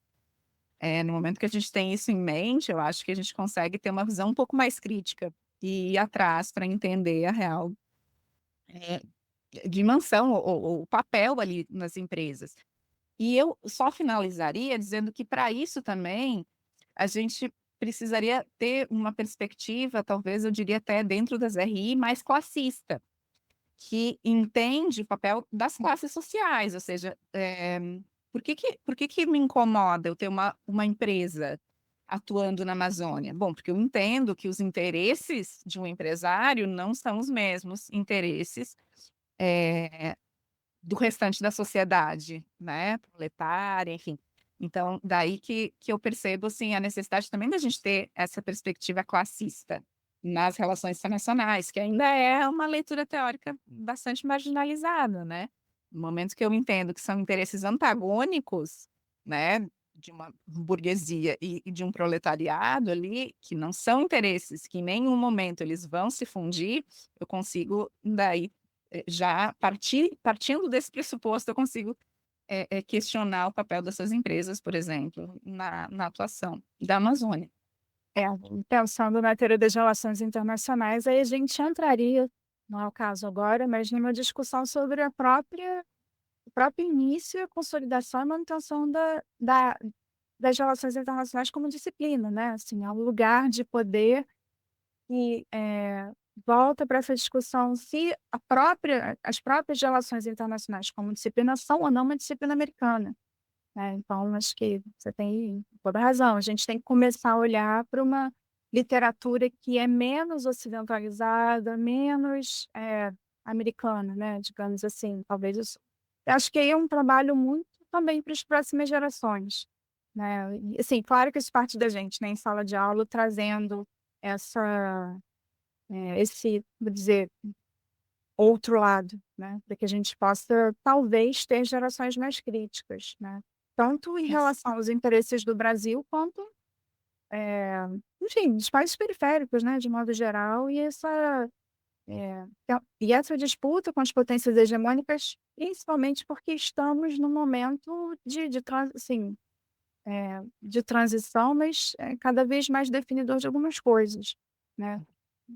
No momento que a gente tem isso em mente, eu acho que a gente consegue ter uma visão um pouco mais crítica e ir atrás para entender a real, eh, dimensão ou o papel ali nas empresas. E eu só finalizaria dizendo que para isso também, a gente precisaria ter uma perspectiva, talvez eu diria até dentro das RI, mais classista, que entende o papel das classes sociais, ou seja, por que que me incomoda eu ter uma empresa atuando na Amazônia? Bom, porque eu entendo que os interesses de um empresário não são os mesmos interesses, eh, do restante da sociedade, né, proletária, enfim. Então, daí que eu percebo, assim, a necessidade também da gente ter essa perspectiva classista nas relações internacionais, que ainda é uma leitura teórica bastante marginalizada, né. No momento que eu entendo que são interesses antagônicos, né, de uma burguesia e de um proletariado ali, que não são interesses que em nenhum momento eles vão se fundir, eu consigo daí já partindo desse pressuposto, eu consigo, questionar o papel dessas empresas, por exemplo, na atuação da Amazônia. É, pensando na teoria das relações internacionais, aí a gente entraria, não é o caso agora, mas numa discussão sobre o próprio início, a consolidação e manutenção das relações internacionais como disciplina, né? Assim, é um lugar de poder e volta para essa discussão se as próprias relações internacionais como disciplina são ou não uma disciplina americana, né. Então acho que você tem toda a razão, a gente tem que começar a olhar para uma literatura que é menos ocidentalizada, menos, americana, né, digamos assim, talvez isso acho que aí é um trabalho muito também para as próximas gerações, né. E assim, claro que isso parte da gente, né, em sala de aula trazendo essa esse, vou dizer, outro lado, né, para que a gente possa talvez ter gerações mais críticas, né, tanto em Ex relação aos interesses do Brasil quanto, enfim, dos países periféricos, né, de modo geral, e essa disputa com as potências hegemônicas, principalmente porque estamos num momento de transição, mas, cada vez mais definidor de algumas coisas, né.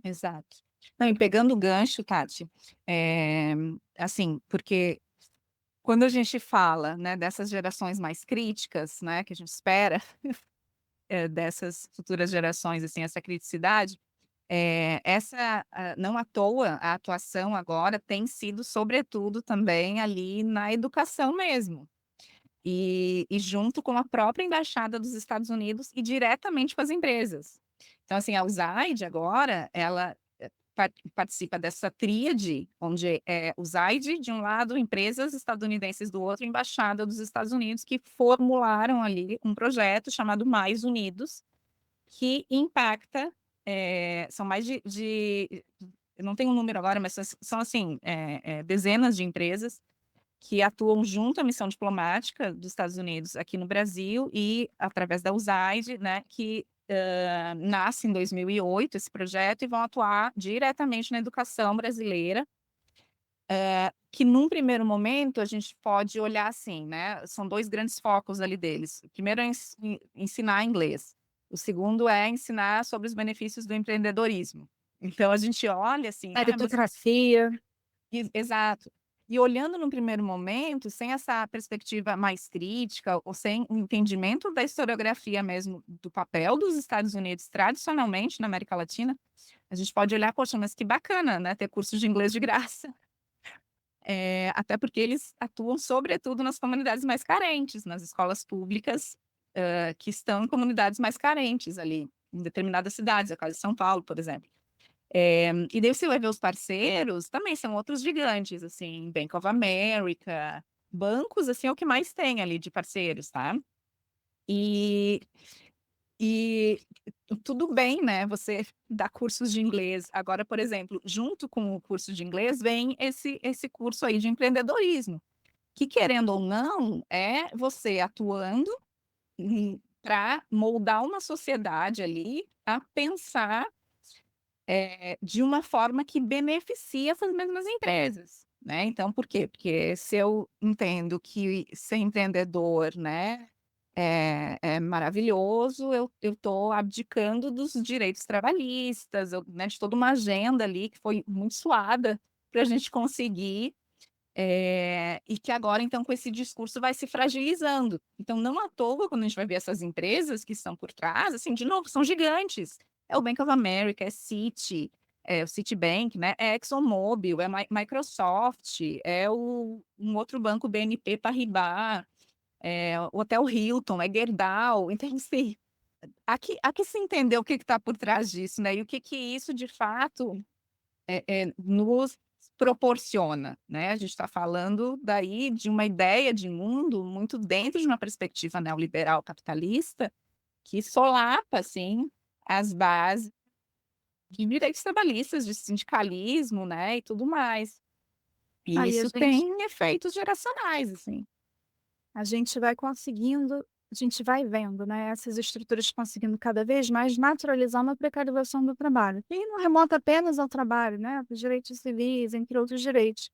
Exato. Não, e pegando o gancho, Tati, eh, assim, porque quando a gente fala, né, dessas gerações mais críticas, né, que a gente espera, dessas futuras gerações, assim, essa criticidade, não à toa, a atuação agora tem sido, sobretudo, também ali na educação mesmo. E junto com a própria embaixada dos Estados Unidos e diretamente com as empresas. Então, assim, a USAID agora, ela, participa dessa tríade, onde é USAID de um lado, empresas estadunidenses do outro, embaixada dos Estados Unidos, que formularam ali um projeto chamado Mais Unidos, que impacta, são mais eu não tenho um número agora, mas são assim, dezenas de empresas que atuam junto à missão diplomática dos Estados Unidos aqui no Brasil e através da USAID, né, que, nasce em 2008 esse projeto e vão atuar diretamente na educação brasileira, que num primeiro momento a gente pode olhar assim, né, são 2 grandes focos ali deles. O primeiro é ensinar inglês, o segundo é ensinar sobre os benefícios do empreendedorismo. Então a gente olha assim: "Ah, mas". Meritocracia. Exato. E olhando num primeiro momento, sem essa perspectiva mais crítica ou sem um entendimento da historiografia mesmo do papel dos Estados Unidos tradicionalmente na América Latina, a gente pode olhar: "Poxa, mas que bacana, né, ter curso de inglês de graça". Até porque eles atuam sobretudo nas comunidades mais carentes, nas escolas públicas, que estão em comunidades mais carentes ali, em determinadas cidades, é o caso de São Paulo, por exemplo. E daí você vai ver os parceiros, também são outros gigantes, assim, Bank of America, bancos, assim, é o que mais tem ali de parceiros, tá. E e tudo bem, né, você dar cursos de inglês. Agora, por exemplo, junto com o curso de inglês vem esse curso aí de empreendedorismo, que querendo ou não, é você atuando para moldar uma sociedade ali a pensar de uma forma que beneficia essas mesmas empresas, né. Então por quê? Porque se eu entendo que ser empreendedor, né, é maravilhoso, eu estou abdicando dos direitos trabalhistas, né, de toda uma agenda ali que foi muito suada para a gente conseguir, e que agora então com esse discurso vai se fragilizando. Então não à toa quando a gente vai ver essas empresas que estão por trás, assim, de novo, são gigantes. É o Bank of America, é Citi, é o Citibank, né, é ExxonMobil, é Microsoft, é um outro banco BNP Paribas, o Hotel Hilton, é Gerdau. Então assim, aqui se entender o que está por trás disso, né, e o que que isso de fato nos proporciona, né. A gente está falando daí de uma ideia de mundo muito dentro de uma perspectiva neoliberal capitalista, que solapa, assim, as bases de direitos trabalhistas, de sindicalismo, né, e tudo mais. E Aí isso tem efeitos geracionais, assim. a gente vai vendo, né, essas estruturas conseguindo cada vez mais naturalizar uma precarização do trabalho, que não remota apenas ao trabalho, né, dos direitos civis, entre outros direitos.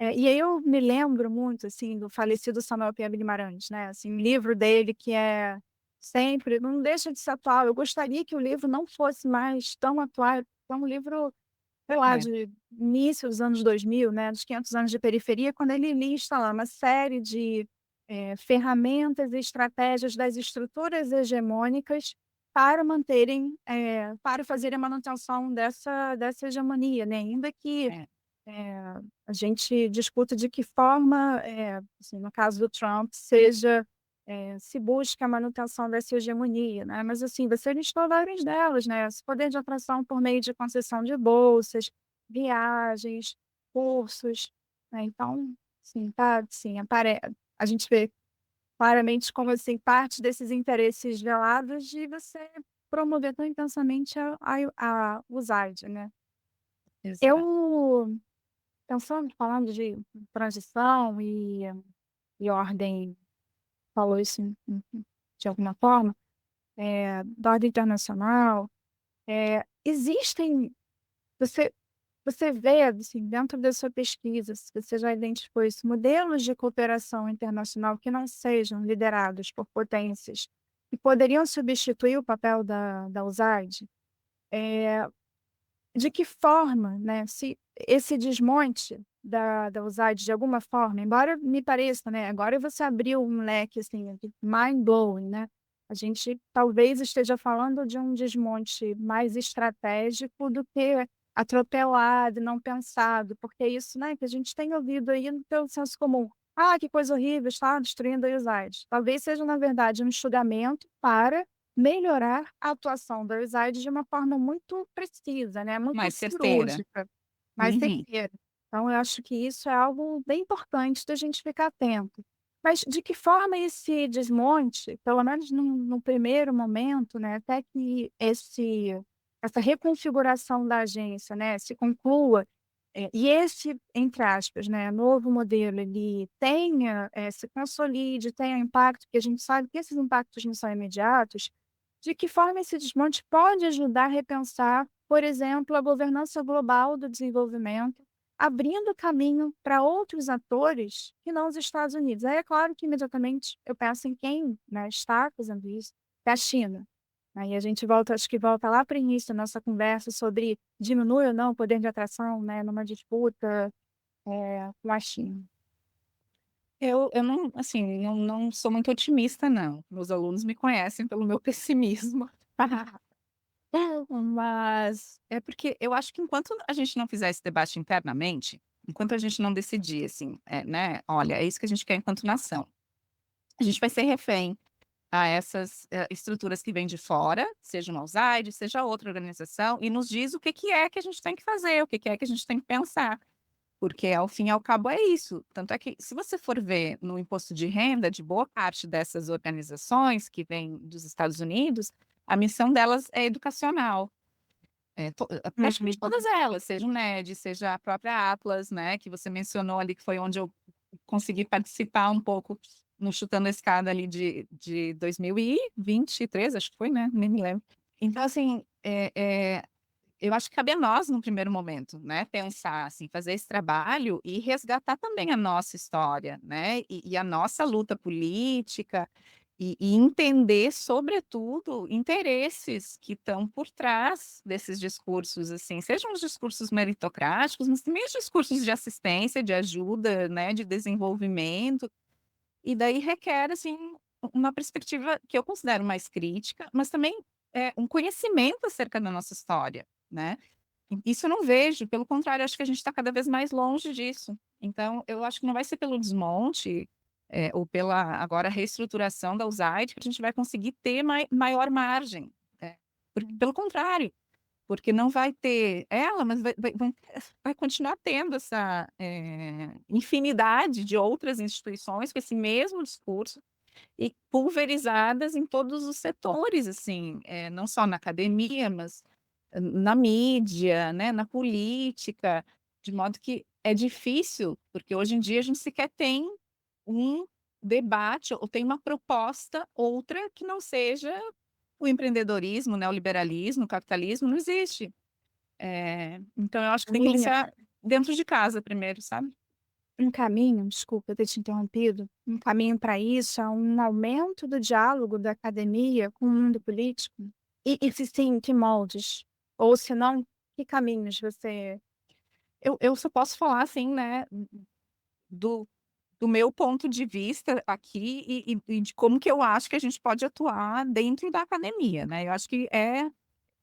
E aí eu me lembro muito, assim, do falecido Samuel Pierre Guimarães, né, assim, o livro dele que é sempre não deixa de ser atual. Eu gostaria que o livro não fosse mais tão atual, é um livro, sei lá, É, de início dos anos 2000, né, dos 500 anos de periferia, quando ele lista lá uma série de, ferramentas e estratégias das estruturas hegemônicas para manterem, para fazerem a manutenção dessa hegemonia, né, ainda que é, a gente discuta de que forma, assim, no caso do Trump, seja, se busca a manutenção dessa hegemonia, né, mas assim, você listou várias delas, né, esse poder de atração por meio de concessão de bolsas, viagens, cursos, né, então, sim, tá, sim, a gente vê claramente como, assim, parte desses interesses velados de você promover tão intensamente a USAID, né. exato. Eu Pensando, falando de transição e ordem, falou isso de alguma forma, da ordem internacional, existem, você você vê, assim, dentro da sua pesquisa, se você já identificou isso, modelos de cooperação internacional que não sejam liderados por potências que poderiam substituir o papel da USAID? De que forma, né, se esse desmonte da USAID de alguma forma, embora me pareça, né, agora você abriu um leque, assim, de mind blowing, né, a gente talvez esteja falando de um desmonte mais estratégico do que atropelado, não pensado, porque é isso, né, que a gente tem ouvido aí pelo senso comum. "Ah, que coisa horrível, está destruindo a USAID". Talvez seja, na verdade, um enxugamento para melhorar a atuação da USAID de uma forma muito precisa, né, muito Mais certeira. cirúrgica, mais Uhum. certeira. Então eu acho que isso é algo bem importante da gente ficar atento. Mas de que forma esse desmonte, pelo menos no primeiro momento, né, até que essa reconfiguração da agência, né, se conclua, e esse, entre aspas, né, novo modelo ele tenha, se consolide, tenha impacto, porque a gente sabe que esses impactos não são imediatos, de que forma esse desmonte pode ajudar a repensar, por exemplo, a governança global do desenvolvimento, abrindo caminho para outros atores que não os Estados Unidos. Aí é claro que imediatamente eu penso em quem, né, está fazendo isso, que é a China. Aí a gente volta, acho que volta lá para o início da nossa conversa sobre diminui ou não o poder de atração, né, numa disputa, com a China. Eu não, assim, não sou muito otimista não. Meus alunos me conhecem pelo meu pessimismo. Mas é porque eu acho que enquanto a gente não fizer esse debate internamente, enquanto a gente não decidir assim, né, olha, é isso que a gente quer enquanto nação, a gente vai ser refém a essas, estruturas que vêm de fora, seja uma USAID, seja outra organização, e nos diz o que que é que a gente tem que fazer, o que que é que a gente tem que pensar. Porque ao fim e ao cabo é isso. Tanto é que se você for ver no imposto de renda de boa parte dessas organizações que vêm dos Estados Unidos, a missão delas é educacional. Praticamente Uhum. todas elas, seja o NED, seja a própria Atlas, né, que você mencionou ali, que foi onde eu consegui participar um pouco no Chutando a Escada ali de 2023, acho que foi, né, nem me lembro. Então assim, eu acho que cabe a nós no primeiro momento, né, pensar assim, fazer esse trabalho e resgatar também a nossa história, né, e a nossa luta política, e entender, sobretudo, interesses que estão por trás desses discursos, assim, sejam os discursos meritocráticos, mas também os discursos de assistência, de ajuda, né, de desenvolvimento, e daí requer, assim, uma perspectiva que eu considero mais crítica, mas também, um conhecimento acerca da nossa história, né. Isso eu não vejo, pelo contrário, acho que a gente está cada vez mais longe disso. Então, eu acho que não vai ser pelo desmonte, ou pela agora reestruturação da USAID que a gente vai conseguir ter maior margem, porque pelo contrário, porque não vai ter ela, mas vai continuar tendo essa, infinidade de outras instituições com esse mesmo discurso e pulverizadas em todos os setores, assim, não só na academia, mas na mídia, né, na política, de modo que é difícil, porque hoje em dia a gente sequer tem um debate ou tem uma proposta outra que não seja o empreendedorismo, o neoliberalismo, o capitalismo, não existe. Então eu acho que tem que Minha, iniciar dentro de casa primeiro, sabe? um caminho, desculpa ter te interrompido, um caminho para isso é um aumento do diálogo da academia com o mundo político? E se sim, que moldes? Ou se não, que caminhos você... Eu só posso falar assim, né, do do meu ponto de vista aqui e de como que eu acho que a gente pode atuar dentro da academia, né. Eu acho que é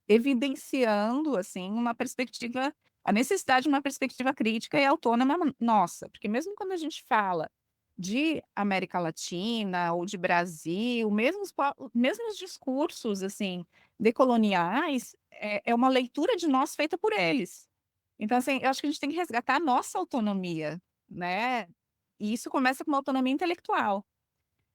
evidenciando, assim, uma perspectiva a necessidade de uma perspectiva crítica e autônoma nossa, porque mesmo quando a gente fala de América Latina ou de Brasil, mesmos discursos, assim, decoloniais, é uma leitura de nós feita por eles. Então, assim, eu acho que a gente tem que resgatar a nossa autonomia, né, e isso começa com uma autonomia intelectual.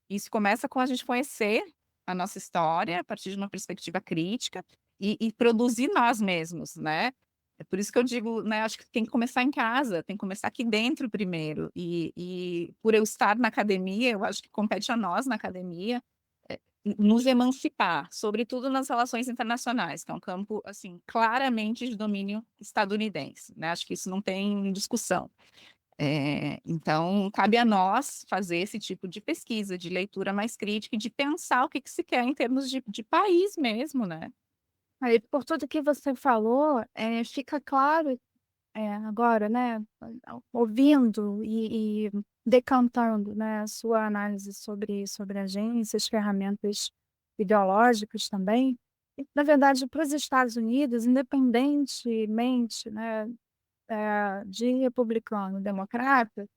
Isso começa com a gente conhecer a nossa história a partir de uma perspectiva crítica e produzir nós mesmos, né. É por isso que eu digo, né, acho que tem que começar em casa, tem que começar aqui dentro primeiro e por eu estar na academia, eu acho que compete a nós na academia, nos emancipar, sobretudo nas relações internacionais, que é um campo, assim, claramente de domínio estadunidense, né, acho que isso não tem discussão. Então, cabe a nós fazer esse tipo de pesquisa, de leitura mais crítica e de pensar o que que se quer em termos de país mesmo, né. Aí, por tudo que você falou, fica claro, agora, né, ouvindo e decantando, né, a sua análise sobre agências, ferramentas ideológicas também, e na verdade para os Estados Unidos, independentemente, né, de republicano, democrata,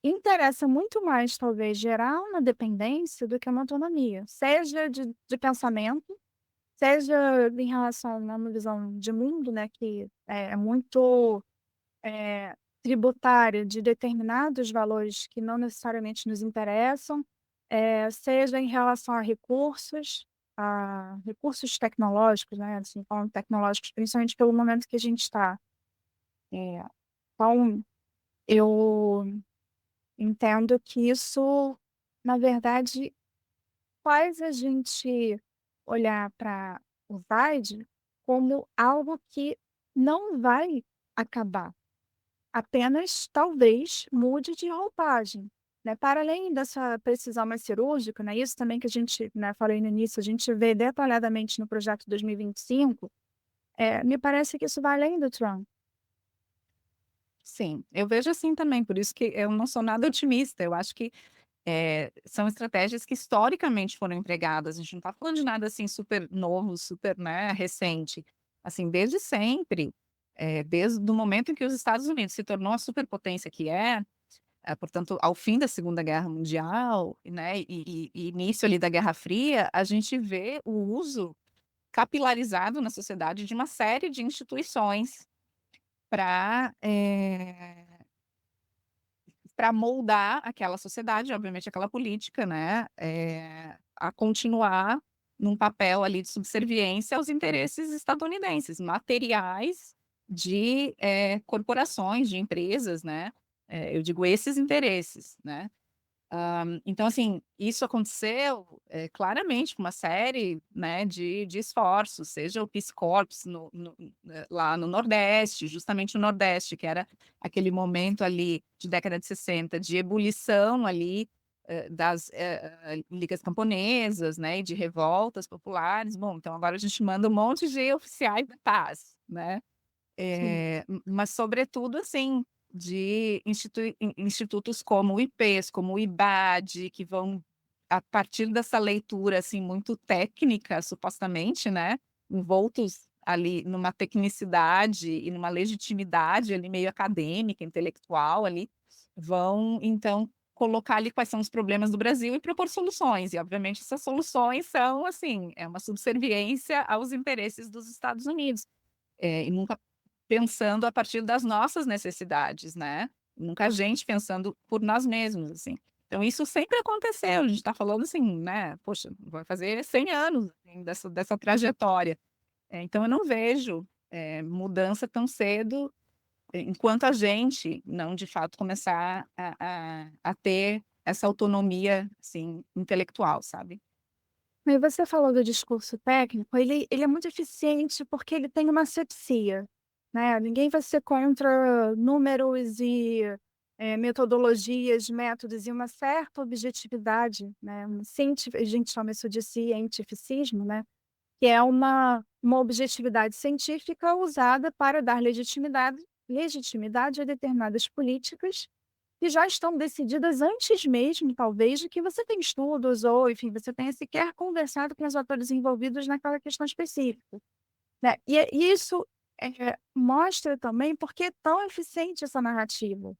interessa muito mais talvez gerar uma dependência do que uma autonomia, seja de pensamento, seja em relação a uma visão de mundo, né, que é muito, tributária de determinados valores que não necessariamente nos interessam, seja em relação a recursos tecnológicos, né, assim, falando tecnológicos, principalmente pelo momento que a gente está. Eh, então eu entendo que isso, na verdade, faz a gente olhar para o VAID como algo que não vai acabar, apenas talvez mude de roupagem, né. Para além dessa precisão mais cirúrgica, né, isso também que a gente, né, falei no início, a gente vê detalhadamente no projeto 2025, me parece que isso vai além do Trump. Sim, eu vejo assim também, por isso que eu não sou nada otimista, eu acho que, são estratégias que historicamente foram empregadas, a gente não está falando de nada, assim, super novo, super, né, recente. Assim, desde sempre, desde o momento em que os Estados Unidos se tornou a superpotência que é, portanto, ao fim da Segunda Guerra Mundial, né, e início ali da Guerra Fria, a gente vê o uso capilarizado na sociedade de uma série de instituições para moldar aquela sociedade, obviamente aquela política, né, a continuar num papel ali de subserviência aos interesses estadunidenses, materiais de, corporações, de empresas, né, eu digo esses interesses, né. Então, assim, isso aconteceu, claramente com uma série, né, de esforços, seja o Peace Corps lá no Nordeste, justamente no Nordeste, que era aquele momento ali de década de 60 de ebulição ali, das, ligas camponesas, né, e de revoltas populares. Bom, então agora a gente manda um monte de oficiais da paz, né. Sim. Mas sobretudo, assim, de institutos como o IPES, como o IBAD, que vão, a partir dessa leitura, assim, muito técnica, supostamente, né, envoltos ali numa tecnicidade e numa legitimidade ali meio acadêmica, intelectual ali, vão então colocar ali quais são os problemas do Brasil e propor soluções. E obviamente essas soluções são, assim, é uma subserviência aos interesses dos Estados Unidos. E nunca pensando a partir das nossas necessidades, né, nunca a gente pensando por nós mesmos, assim. Então isso sempre aconteceu, a gente está falando assim, né, poxa, vai fazer 100 anos, assim, dessa trajetória. Então eu não vejo, mudança tão cedo, enquanto a gente não, de fato, começar a ter essa autonomia, assim, intelectual, sabe. E você falou do discurso técnico, ele é muito eficiente porque ele tem uma asepsia, né, ninguém vai ser contra números e, metodologias, métodos e uma certa objetividade, né, a gente chama isso de cientificismo, né, que é uma objetividade científica usada para dar legitimidade a determinadas políticas que já estão decididas antes mesmo, talvez, de que você tenha estudos ou, enfim, você tenha sequer conversado com os atores envolvidos naquela questão específica, né. E isso, mostra também por que é tão eficiente essa narrativa,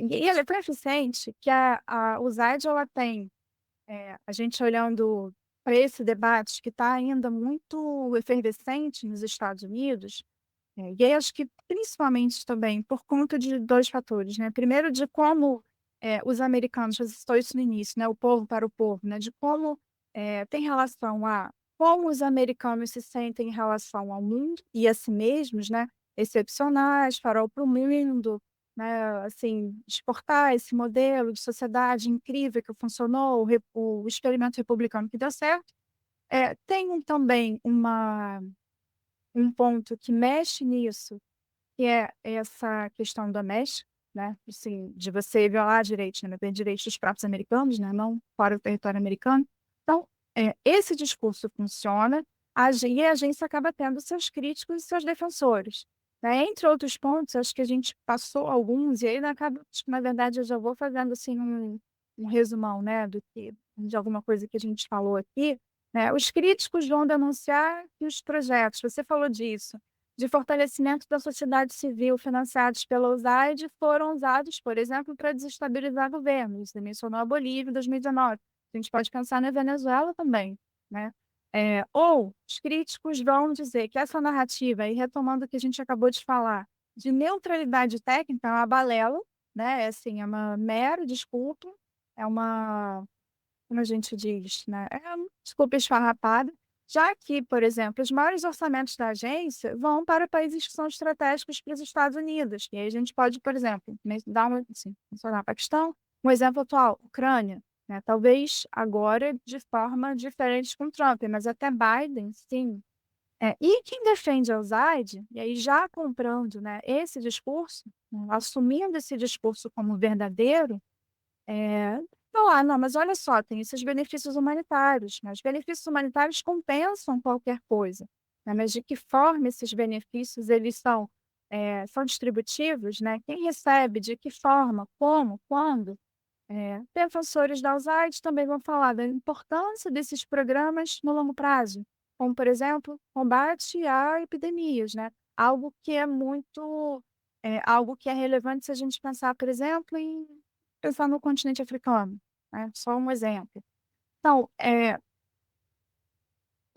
e ela é tão eficiente que a USAID ela tem, a gente olhando para esse debate que está ainda muito efervescente nos Estados Unidos, e aí acho que principalmente também por conta de 2 fatores, né, primeiro de como, os americanos, você citou isso no início, né, o povo para o povo, né, de como, tem relação a como os americanos se sentem em relação ao mundo e a si mesmos, né, excepcionais, farol para o mundo, né, assim, exportar esse modelo de sociedade incrível que funcionou, o experimento republicano que deu certo. Tem também um ponto que mexe nisso, que é essa questão doméstica, né, assim, de você violar direitos, né, direitos dos próprios americanos, né, não fora do território americano. Então, esse discurso funciona, e a agência acaba tendo seus críticos e seus defensores, né. Entre outros pontos, acho que a gente passou alguns, e aí acaba acho que na verdade eu já vou fazendo, assim, um resumão, né, de alguma coisa que a gente falou aqui, né. Os críticos vão denunciar que os projetos, você falou disso, de fortalecimento da sociedade civil financiados pela USAID foram usados, por exemplo, para desestabilizar governos. Você mencionou a Bolívia em 2019. A gente pode pensar na Venezuela também, né. Ou os críticos vão dizer que essa narrativa, e retomando o que a gente acabou de falar, de neutralidade técnica, é uma balela, né, assim, é uma mero desculpa, é uma, como a gente diz, né, é uma desculpa esfarrapada, já que, por exemplo, os maiores orçamentos da agência vão para países que são estratégicos para os Estados Unidos. E aí a gente pode, por exemplo, dar uma, assim, mencionar Paquistão, um exemplo atual, Ucrânia, né, talvez agora de forma diferente com Trump, mas até Biden, sim. E quem defende a USAID, e aí já comprando, né, esse discurso, né, assumindo esse discurso como verdadeiro, falar: "Não, mas olha só, tem esses benefícios humanitários, né, os benefícios humanitários compensam qualquer coisa, né, mas de que forma esses benefícios eles são distributivos, né, quem recebe, de que forma, como, quando?". Defensores da USAID também vão falar da importância desses programas no longo prazo, como, por exemplo, combate a epidemias, né, algo que é muito algo que é relevante se a gente pensar, por exemplo, pensar no continente africano, né, só um exemplo. Então,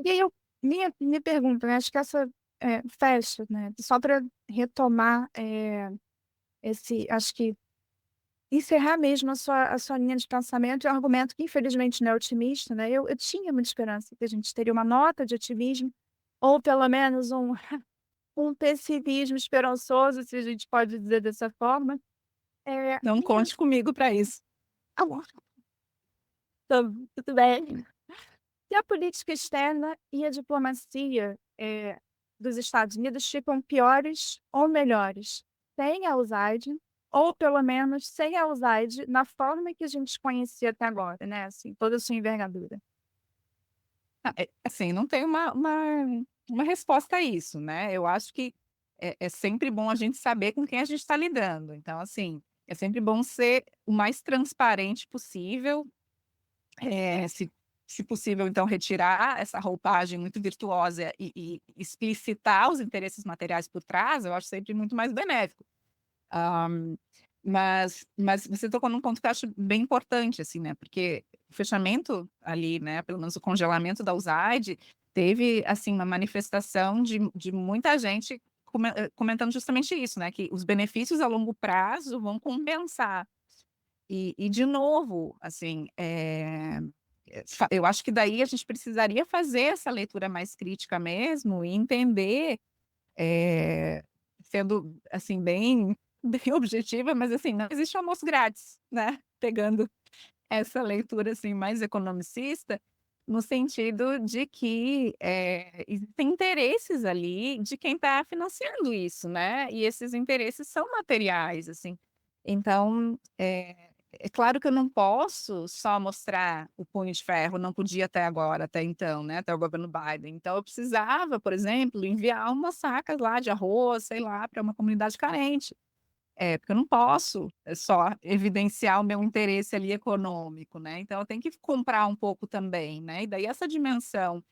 e aí eu me pergunto, né, acho que essa, fecha, né, só para retomar, esse acho que encerrar mesmo a sua linha de pensamento e o argumento que infelizmente não é otimista, né, eu tinha muita esperança que a gente teria uma nota de otimismo, ou pelo menos um pessimismo esperançoso, se a gente pode dizer dessa forma. Não E conte comigo para isso. tá bom. Tudo bem. Se a política externa e a diplomacia dos Estados Unidos ficam piores ou melhores sem a USAID, ou pelo menos sem a USAID na forma que a gente conhecia até agora, né? Assim, toda a sua envergadura. Assim, não tem uma resposta a isso, né. Eu acho que é sempre bom a gente saber com quem a gente está lidando. Então, assim, é sempre bom ser o mais transparente possível, se possível, então, retirar essa roupagem muito virtuosa e explicitar os interesses materiais por trás, eu acho sempre muito mais benéfico. Ah, mas você tocou num ponto que eu acho bem importante, assim, né, porque o fechamento ali, né, pelo menos o congelamento da USAID, teve, assim, uma manifestação de muita gente comentando justamente isso, né, que os benefícios a longo prazo vão compensar. E de novo, assim, eu acho que daí a gente precisaria fazer essa leitura mais crítica mesmo e entender, sendo, assim, bem bem objetiva, mas, assim, não existe almoço grátis, né, pegando essa leitura, assim, mais economicista, no sentido de que, existem interesses ali de quem está financiando isso, né, e esses interesses são materiais, assim. Então, é claro que eu não posso só mostrar o punho de ferro, não podia até agora, até então, né, até o governo Biden. Então eu precisava, por exemplo, enviar umas sacas lá de arroz, sei lá, para uma comunidade carente. Porque eu não posso, só evidenciar o meu interesse ali econômico, né, então eu tenho que comprar um pouco também, né, e daí essa dimensão,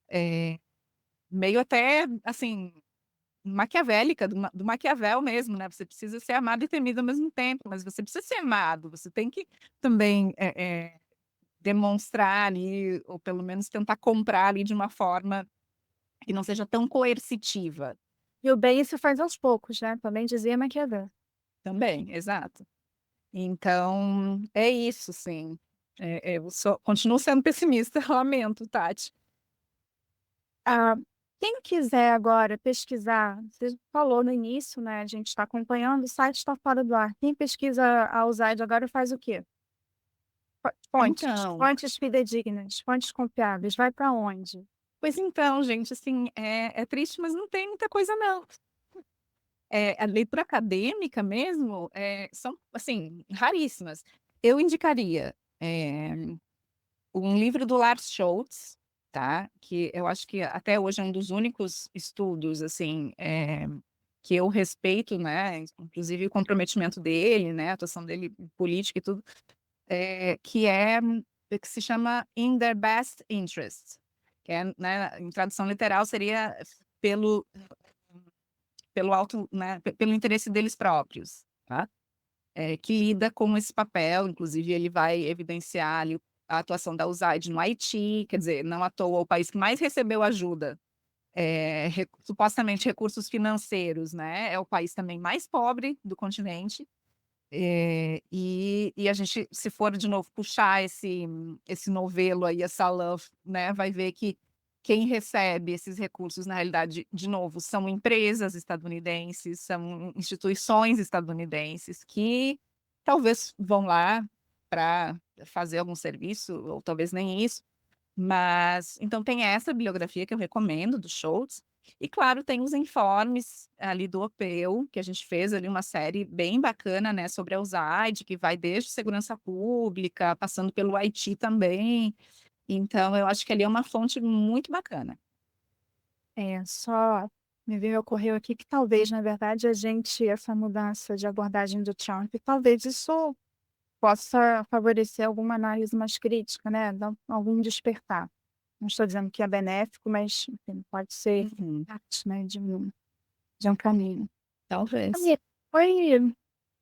eh, meio até, assim, maquiavélica, do Maquiavel mesmo, né, você precisa ser amado e temido ao mesmo tempo, mas você precisa ser amado, você tem que também, demonstrar ali, ou pelo menos tentar comprar ali de uma forma que não seja tão coercitiva. E o bem se faz aos poucos, né? Também dizia Maquiavel. Também, exato. Então, é isso, sim. Eu continuo sendo pessimista, lamento, Tati. Ah, quem quiser agora pesquisar, você falou no início, né? A gente está acompanhando, o site está fora do ar. Quem pesquisa a USAID agora faz o quê? Fontes, Então, fontes fidedignas, fontes confiáveis, vai para onde? pois então, gente, assim, é triste, mas não tem muita coisa não. A leitura acadêmica mesmo, são, assim, raríssimas. Eu indicaria, um livro do Lars Schultz, tá, que eu acho que até hoje é um dos únicos estudos, assim, que eu respeito, né, inclusive o comprometimento dele, né, a atuação dele política e tudo, que se chama In Their Best Interest, que é, né, em tradução literal seria pelo pelo alto, né, pelo interesse deles próprios, tá? Que lida com esse papel, inclusive ele vai evidenciar ali a atuação da USAID no Haiti, quer dizer, não à toa o país que mais recebeu ajuda, supostamente recursos financeiros, né, é o país também mais pobre do continente, e a gente, se for de novo puxar esse novelo aí, essa lã, né, vai ver que quem recebe esses recursos, na realidade, de novo, são empresas estadunidenses, são instituições estadunidenses que talvez vão lá para fazer algum serviço, ou talvez nem isso, mas então tem essa bibliografia que eu recomendo, do Schultz, e claro, tem os informes ali do OPEU, que a gente fez ali uma série bem bacana, né, sobre a USAID, que vai desde segurança pública, passando pelo Haiti também. Então eu acho que ali é uma fonte muito bacana. Só ocorreu aqui que talvez, na verdade, essa mudança de abordagem do Trump, talvez isso possa favorecer alguma análise mais crítica, né? Dar algum despertar. Não estou dizendo que é benéfico, mas enfim, pode ser Uhum. parte, né, de um caminho. Talvez. Amiga, foi,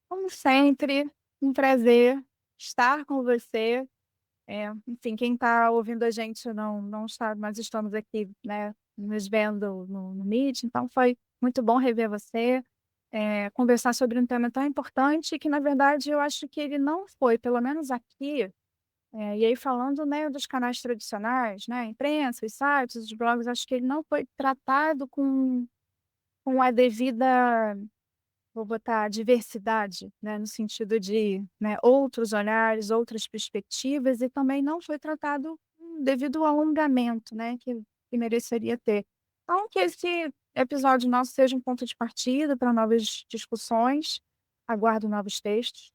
como sempre, um prazer estar com você. Enfim, quem está ouvindo a gente não está, mas estamos aqui, né, nos vendo no Meet, então foi muito bom rever você, conversar sobre um tema tão importante que, na verdade, eu acho que ele não foi, pelo menos aqui, e aí falando, né, dos canais tradicionais, né, imprensa, os sites, os blogs, acho que ele não foi tratado com a devida vou botar diversidade, né, no sentido de, né, outros olhares, outras perspectivas, e também não foi tratado devido ao alongamento, né, que mereceria ter. Então, que esse episódio nosso seja um ponto de partida para novas discussões. Aguardo novos textos.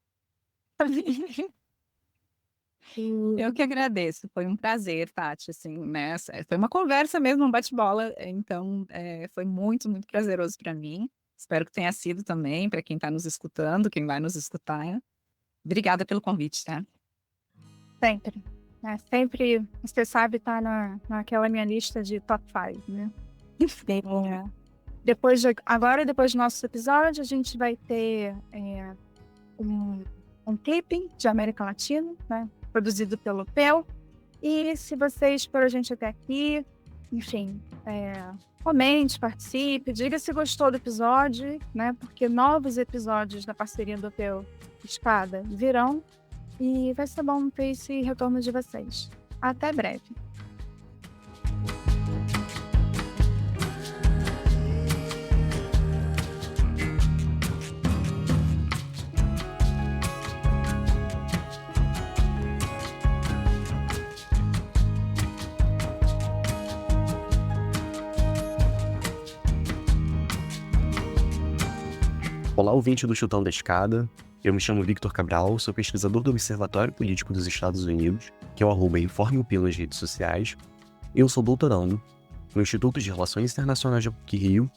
E Eu que agradeço, foi um prazer, Tati, assim, né, foi uma conversa mesmo, um bate-bola, então, foi muito, muito prazeroso para mim. Espero que tenha sido também para quem está nos escutando, quem vai nos escutar. Obrigada pelo convite, tá? sempre, né, sempre, você sabe, tá naquela minha lista de top 5, né. É, depois do nosso episódio, a gente vai ter um clipe de América Latina, né, produzido pelo Pel. E se você esperou a gente até aqui, enfim, comente, participe, diga se gostou do episódio, né, porque novos episódios da parceria do Pel Escada virão, e vai ser bom ter esse retorno de vocês. Até breve. Olá, ouvinte do Chutão da Escada. Eu me chamo Victor Cabral, sou pesquisador do Observatório Político dos Estados Unidos, que é o @InformeUP nas redes sociais. Eu sou doutorando no Instituto de Relações Internacionais da PUC-Rio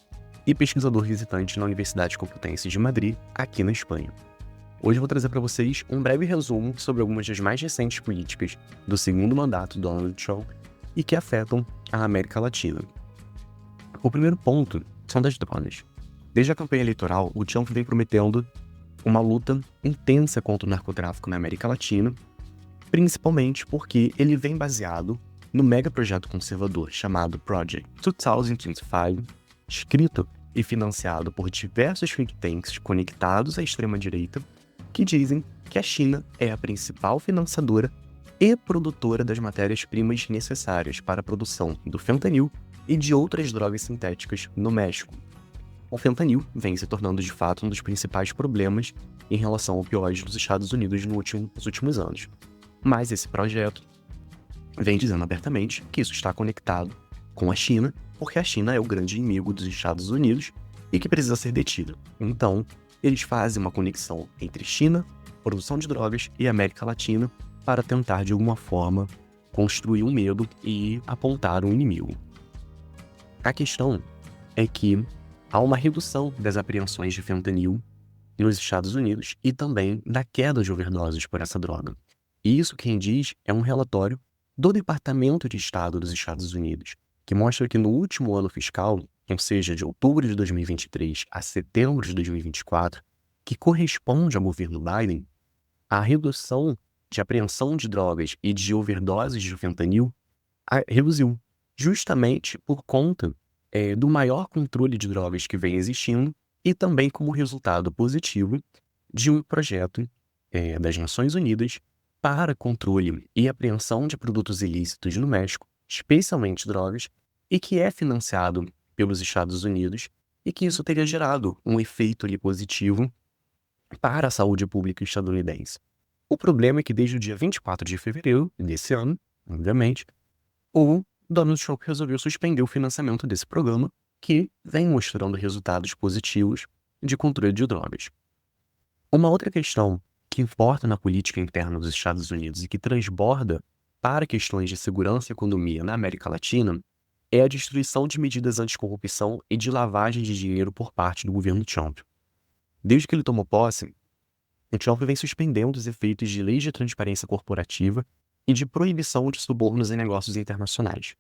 e pesquisador visitante na Universidade Complutense de Madrid, aqui na Espanha. Hoje eu vou trazer para vocês um breve resumo sobre algumas das mais recentes políticas do segundo mandato do Donald Trump e que afetam a América Latina. O primeiro ponto são das drogas. Desde a campanha eleitoral, o Trump vem prometendo uma luta intensa contra o narcotráfico na América Latina, principalmente porque ele vem baseado no mega projeto conservador chamado Project 2025, escrito e financiado por diversos think tanks conectados à extrema-direita, que dizem que a China é a principal financiadora e produtora das matérias-primas necessárias para a produção do fentanil e de outras drogas sintéticas no México. O fentanil vem se tornando de fato um dos principais problemas em relação ao opioide dos Estados Unidos nos últimos anos. Mas esse projeto vem dizendo abertamente que isso está conectado com a China, porque a China é o grande inimigo dos Estados Unidos e que precisa ser detida. Então, eles fazem uma conexão entre China, produção de drogas e América Latina para tentar, de alguma forma, construir um medo e apontar um inimigo. A questão é que há uma redução das apreensões de fentanil nos Estados Unidos e também da queda de overdoses por essa droga. E isso quem diz é um relatório do Departamento de Estado dos Estados Unidos, que mostra que no último ano fiscal, ou seja, de outubro de 2023 a setembro de 2024, que corresponde ao governo Biden, a redução de apreensão de drogas e de overdoses de fentanil reduziu, justamente por conta do maior controle de drogas que vem existindo e também como resultado positivo de um projeto das Nações Unidas para controle e apreensão de produtos ilícitos no México, especialmente drogas, e que é financiado pelos Estados Unidos e que isso teria gerado um efeito ali positivo para a saúde pública estadunidense. O problema é que desde o dia 24 de fevereiro desse ano, obviamente, o Donald Trump resolveu suspender o financiamento desse programa, que vem mostrando resultados positivos de controle de drogas. Uma outra questão que importa na política interna dos Estados Unidos e que transborda para questões de segurança e economia na América Latina é a destruição de medidas anticorrupção e de lavagem de dinheiro por parte do governo Trump. Desde que ele tomou posse, o Trump vem suspendendo os efeitos de leis de transparência corporativa e de proibição de subornos em negócios internacionais.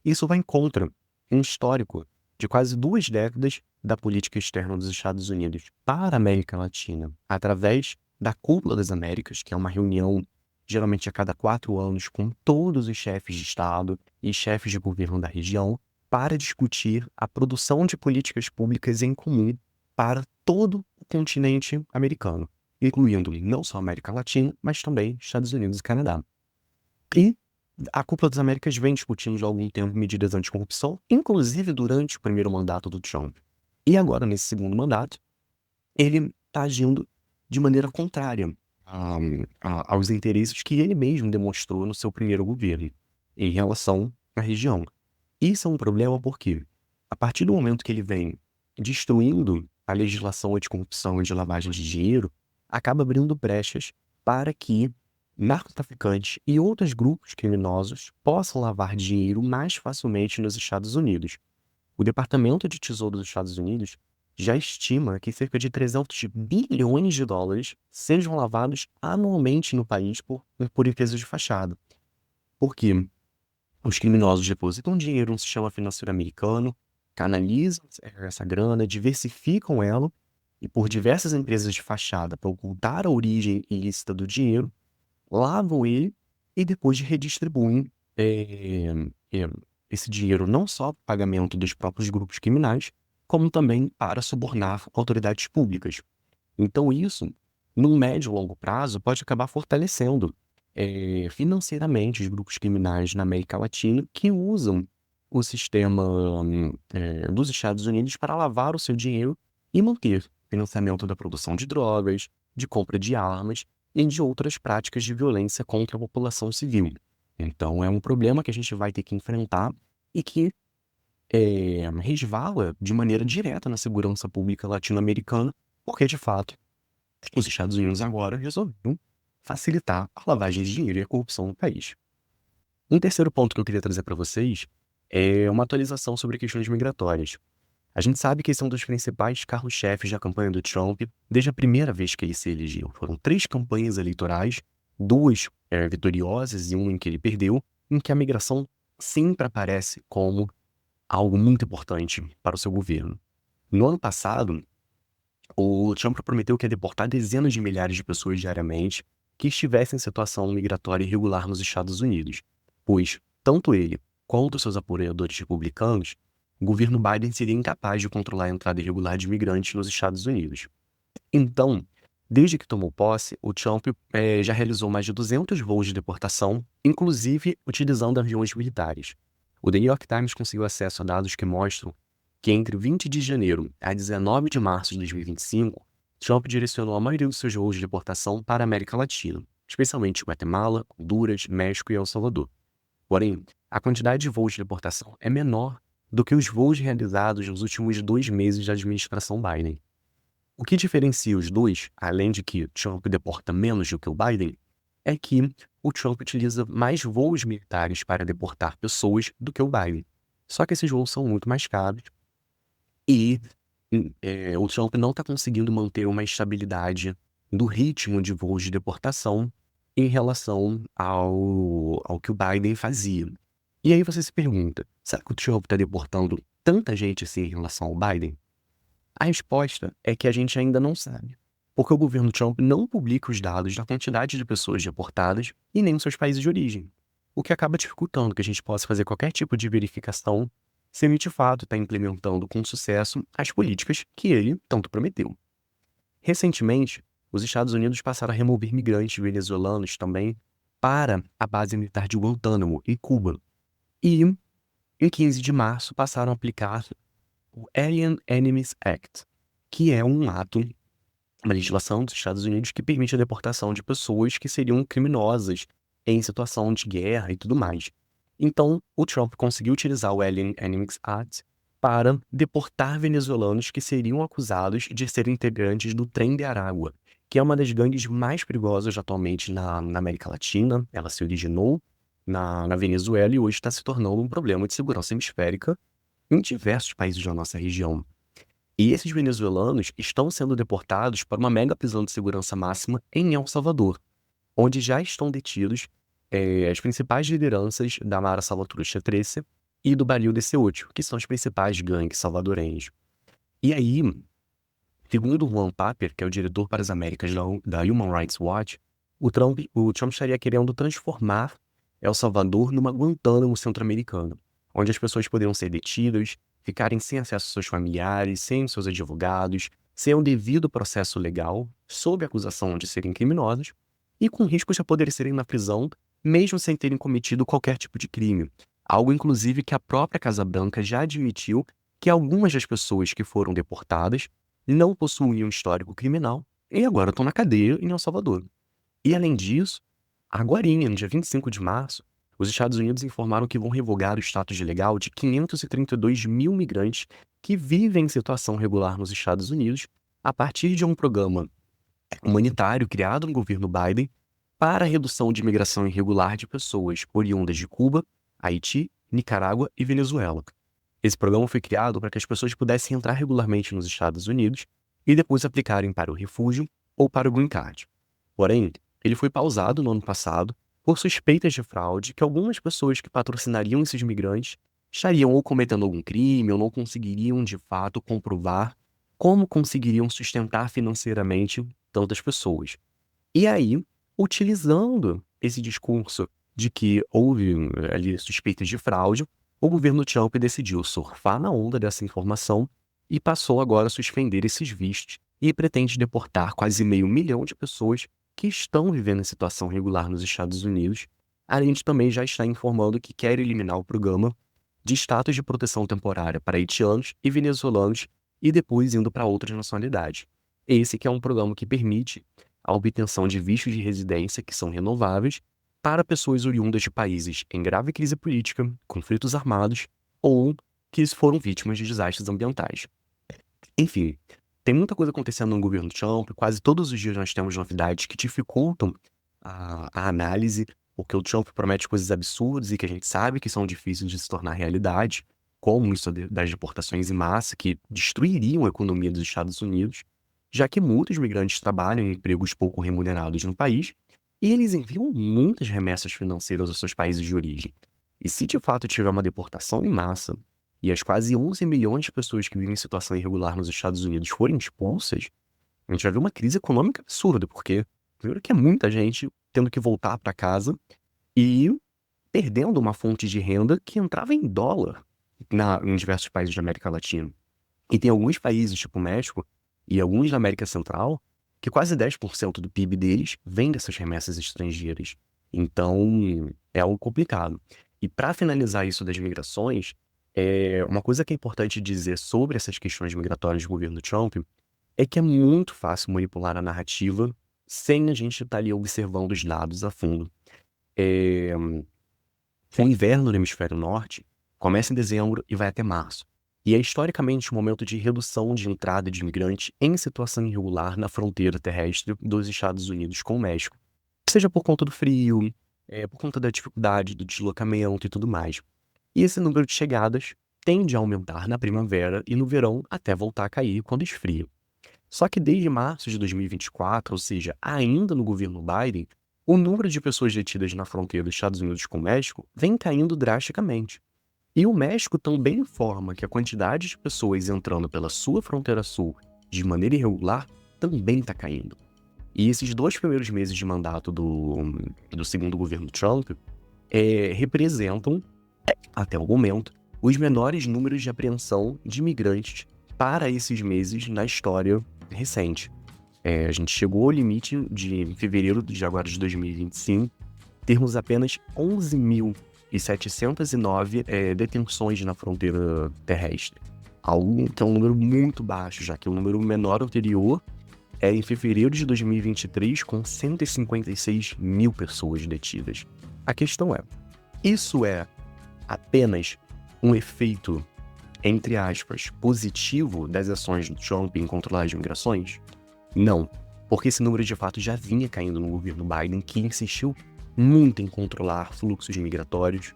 Isso vai contra um histórico de quase 2 décadas da política externa dos Estados Unidos para a América Latina, através da Cúpula das Américas, que é uma reunião geralmente a cada 4 anos com todos os chefes de Estado e chefes de governo da região, para discutir a produção de políticas públicas em comum para todo o continente americano, incluindo não só a América Latina, mas também Estados Unidos e Canadá. E a Cúpula das Américas vem discutindo já há algum tempo medidas anticorrupção, inclusive durante o primeiro mandato do Trump. E agora, nesse segundo mandato, ele está agindo de maneira contrária aos interesses que ele mesmo demonstrou no seu primeiro governo em relação à região. Isso é um problema porque, a partir do momento que ele vem destruindo a legislação anticorrupção e de lavagem de dinheiro, acaba abrindo brechas para que narcotraficantes e outros grupos criminosos possam lavar dinheiro mais facilmente nos Estados Unidos. O Departamento de Tesouro dos Estados Unidos já estima que cerca de 300 bilhões de dólares sejam lavados anualmente no país por empresas de fachada. Por quê? Os criminosos depositam dinheiro no sistema financeiro americano, canalizam essa grana, diversificam ela, e por diversas empresas de fachada para ocultar a origem ilícita do dinheiro, lavam ele e depois redistribuem esse dinheiro não só para o pagamento dos próprios grupos criminais, como também para subornar autoridades públicas. Então isso, no médio e longo prazo, pode acabar fortalecendo financeiramente os grupos criminais na América Latina que usam o sistema dos Estados Unidos para lavar o seu dinheiro e manter financiamento da produção de drogas, de compra de armas e de outras práticas de violência contra a população civil. Então é um problema que a gente vai ter que enfrentar e que resvala de maneira direta na segurança pública latino-americana, porque de fato os Estados Unidos agora resolveram facilitar a lavagem de dinheiro e a corrupção no país. Um terceiro ponto que eu queria trazer para vocês é uma atualização sobre questões migratórias. A gente sabe que esse é um dos principais carros-chefes da campanha do Trump desde a primeira vez que ele se elegeu. Foram 3 campanhas eleitorais, 2 vitoriosas e uma em que ele perdeu, em que a migração sempre aparece como algo muito importante para o seu governo. No ano passado, o Trump prometeu que ia deportar dezenas de milhares de pessoas diariamente que estivessem em situação migratória irregular nos Estados Unidos, pois tanto ele quanto seus apoiadores republicanos, o governo Biden seria incapaz de controlar a entrada irregular de imigrantes nos Estados Unidos. Então, desde que tomou posse, o Trump já realizou mais de 200 voos de deportação, inclusive utilizando aviões militares. O The New York Times conseguiu acesso a dados que mostram que entre 20 de janeiro a 19 de março de 2025, Trump direcionou a maioria dos seus voos de deportação para a América Latina, especialmente Guatemala, Honduras, México e El Salvador. Porém, a quantidade de voos de deportação é menor do que os voos realizados nos últimos 2 meses da administração Biden. O que diferencia os dois, além de que Trump deporta menos do que o Biden, é que o Trump utiliza mais voos militares para deportar pessoas do que o Biden. Só que esses voos são muito mais caros e o Trump não está conseguindo manter uma estabilidade do ritmo de voos de deportação em relação ao que o Biden fazia. E aí você se pergunta, será que o Trump está deportando tanta gente assim em relação ao Biden? A resposta é que a gente ainda não sabe, porque o governo Trump não publica os dados da quantidade de pessoas deportadas e nem os seus países de origem, o que acaba dificultando que a gente possa fazer qualquer tipo de verificação se ele de fato está implementando com sucesso as políticas que ele tanto prometeu. Recentemente, os Estados Unidos passaram a remover migrantes venezuelanos também para a base militar de Guantánamo, em Cuba. E, em 15 de março, passaram a aplicar o Alien Enemies Act, que é um ato, uma legislação dos Estados Unidos que permite a deportação de pessoas que seriam criminosas em situação de guerra e tudo mais. Então, o Trump conseguiu utilizar o Alien Enemies Act para deportar venezuelanos que seriam acusados de serem integrantes do Trem de Aragua, que é uma das gangues mais perigosas atualmente na América Latina. Ela se originou na Venezuela e hoje está se tornando um problema de segurança hemisférica em diversos países da nossa região. E esses venezuelanos estão sendo deportados para uma mega prisão de segurança máxima em El Salvador, onde já estão detidos as principais lideranças da Mara Salvatrucha XIII e do Barril de Ceutio, que são as principais gangues salvadorenhas. E aí, segundo Juan Paper, que é o diretor para as Américas da Human Rights Watch, o Trump estaria querendo transformar El Salvador numa Guantánamo centro-americana, onde as pessoas poderiam ser detidas, ficarem sem acesso aos seus familiares, sem seus advogados, sem um devido processo legal, sob acusação de serem criminosos, e com riscos de apodrecerem na prisão, mesmo sem terem cometido qualquer tipo de crime. Algo, inclusive, que a própria Casa Branca já admitiu que algumas das pessoas que foram deportadas não possuíam histórico criminal e agora estão na cadeia em El Salvador. E além disso, agorinha, no dia 25 de março, os Estados Unidos informaram que vão revogar o status legal de 532 mil migrantes que vivem em situação regular nos Estados Unidos a partir de um programa humanitário criado no governo Biden para a redução de imigração irregular de pessoas oriundas de Cuba, Haiti, Nicarágua e Venezuela. Esse programa foi criado para que as pessoas pudessem entrar regularmente nos Estados Unidos e depois aplicarem para o refúgio ou para o Green Card. Porém, ele foi pausado no ano passado por suspeitas de fraude que algumas pessoas que patrocinariam esses migrantes estariam ou cometendo algum crime ou não conseguiriam, de fato, comprovar como conseguiriam sustentar financeiramente tantas pessoas. E aí, utilizando esse discurso de que houve ali suspeitas de fraude, o governo Trump decidiu surfar na onda dessa informação e passou agora a suspender esses vistos e pretende deportar quase 500 mil de pessoas que estão vivendo em situação regular nos Estados Unidos, além de também já estar informando que quer eliminar o programa de status de proteção temporária para haitianos e venezuelanos e depois indo para outras nacionalidades. Esse que é um programa que permite a obtenção de vistos de residência que são renováveis para pessoas oriundas de países em grave crise política, conflitos armados ou que foram vítimas de desastres ambientais. Enfim, tem muita coisa acontecendo no governo Trump, quase todos os dias nós temos novidades que dificultam a análise, porque o Trump promete coisas absurdas e que a gente sabe que são difíceis de se tornar realidade, como isso das deportações em massa, que destruiriam a economia dos Estados Unidos, já que muitos migrantes trabalham em empregos pouco remunerados no país e eles enviam muitas remessas financeiras aos seus países de origem. E se de fato tiver uma deportação em massa e as quase 11 milhões de pessoas que vivem em situação irregular nos Estados Unidos forem expulsas, a gente vai ver uma crise econômica absurda, porque primeiro que é muita gente tendo que voltar para casa e perdendo uma fonte de renda que entrava em dólar em diversos países da América Latina. E tem alguns países, tipo o México, e alguns da América Central, que quase 10% do PIB deles vem dessas remessas estrangeiras. Então, é algo complicado. E para finalizar isso das migrações, uma coisa que é importante dizer sobre essas questões migratórias do governo Trump é que é muito fácil manipular a narrativa sem a gente estar ali observando os dados a fundo. O inverno no hemisfério norte começa em dezembro e vai até março. E é historicamente um momento de redução de entrada de imigrantes em situação irregular na fronteira terrestre dos Estados Unidos com o México. Seja por conta do frio, por conta da dificuldade do deslocamento e tudo mais. E esse número de chegadas tende a aumentar na primavera e no verão até voltar a cair quando esfria. Só que desde março de 2024, ou seja, ainda no governo Biden, o número de pessoas detidas na fronteira dos Estados Unidos com o México vem caindo drasticamente. E o México também informa que a quantidade de pessoas entrando pela sua fronteira sul de maneira irregular também está caindo. E esses 2 primeiros meses de mandato do segundo governo Trump representam, até o momento, os menores números de apreensão de imigrantes para esses meses na história recente. A gente chegou ao limite de fevereiro de agora de 2025, termos apenas 11.709 detenções na fronteira terrestre. Algo que é um número muito baixo, já que o número menor anterior é em fevereiro de 2023, com 156 mil pessoas detidas. A questão é, isso é apenas um efeito, entre aspas, positivo das ações do Trump em controlar as migrações? Não, porque esse número de fato já vinha caindo no governo Biden, que insistiu muito em controlar fluxos migratórios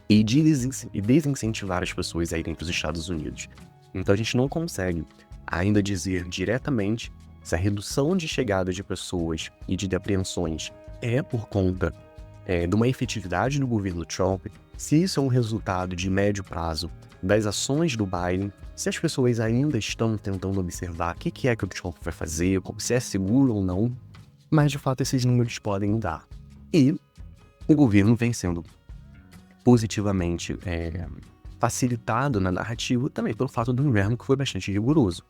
e desincentivar as pessoas a irem para os Estados Unidos. Então a gente não consegue ainda dizer diretamente se a redução de chegada de pessoas e de apreensões é por conta de uma efetividade do governo Trump, se isso é um resultado de médio prazo das ações do Biden, se as pessoas ainda estão tentando observar o que é que o Trump vai fazer, se é seguro ou não, mas de fato esses números podem mudar. E o governo vem sendo positivamente facilitado na narrativa também pelo fato do inverno que foi bastante rigoroso.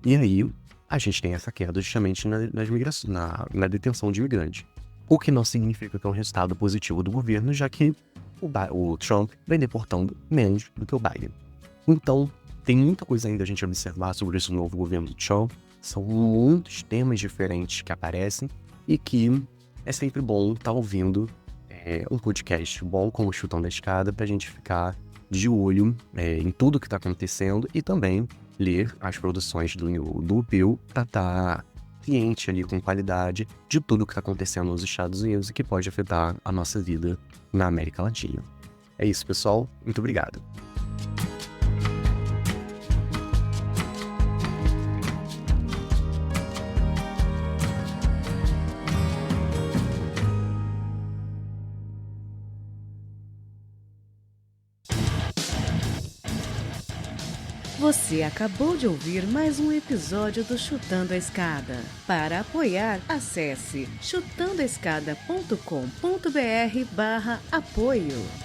E aí a gente tem essa queda justamente na detenção de imigrantes. O que não significa que é um resultado positivo do governo, já que o Trump vem deportando menos do que o Biden. Então, Tem muita coisa ainda a gente observar sobre esse novo governo do Trump. São muitos temas diferentes que aparecem e que é sempre bom estar ouvindo um podcast bom como o Chutão da Escada para a gente ficar de olho em tudo que está acontecendo e também ler as produções do UPIL para estar ciente ali com qualidade de tudo que está acontecendo nos Estados Unidos e que pode afetar a nossa vida na América Latina. É isso, pessoal. Muito obrigado. Você acabou de ouvir mais um episódio do Chutando a Escada. Para apoiar, acesse chutandoaescada.com.br/apoio.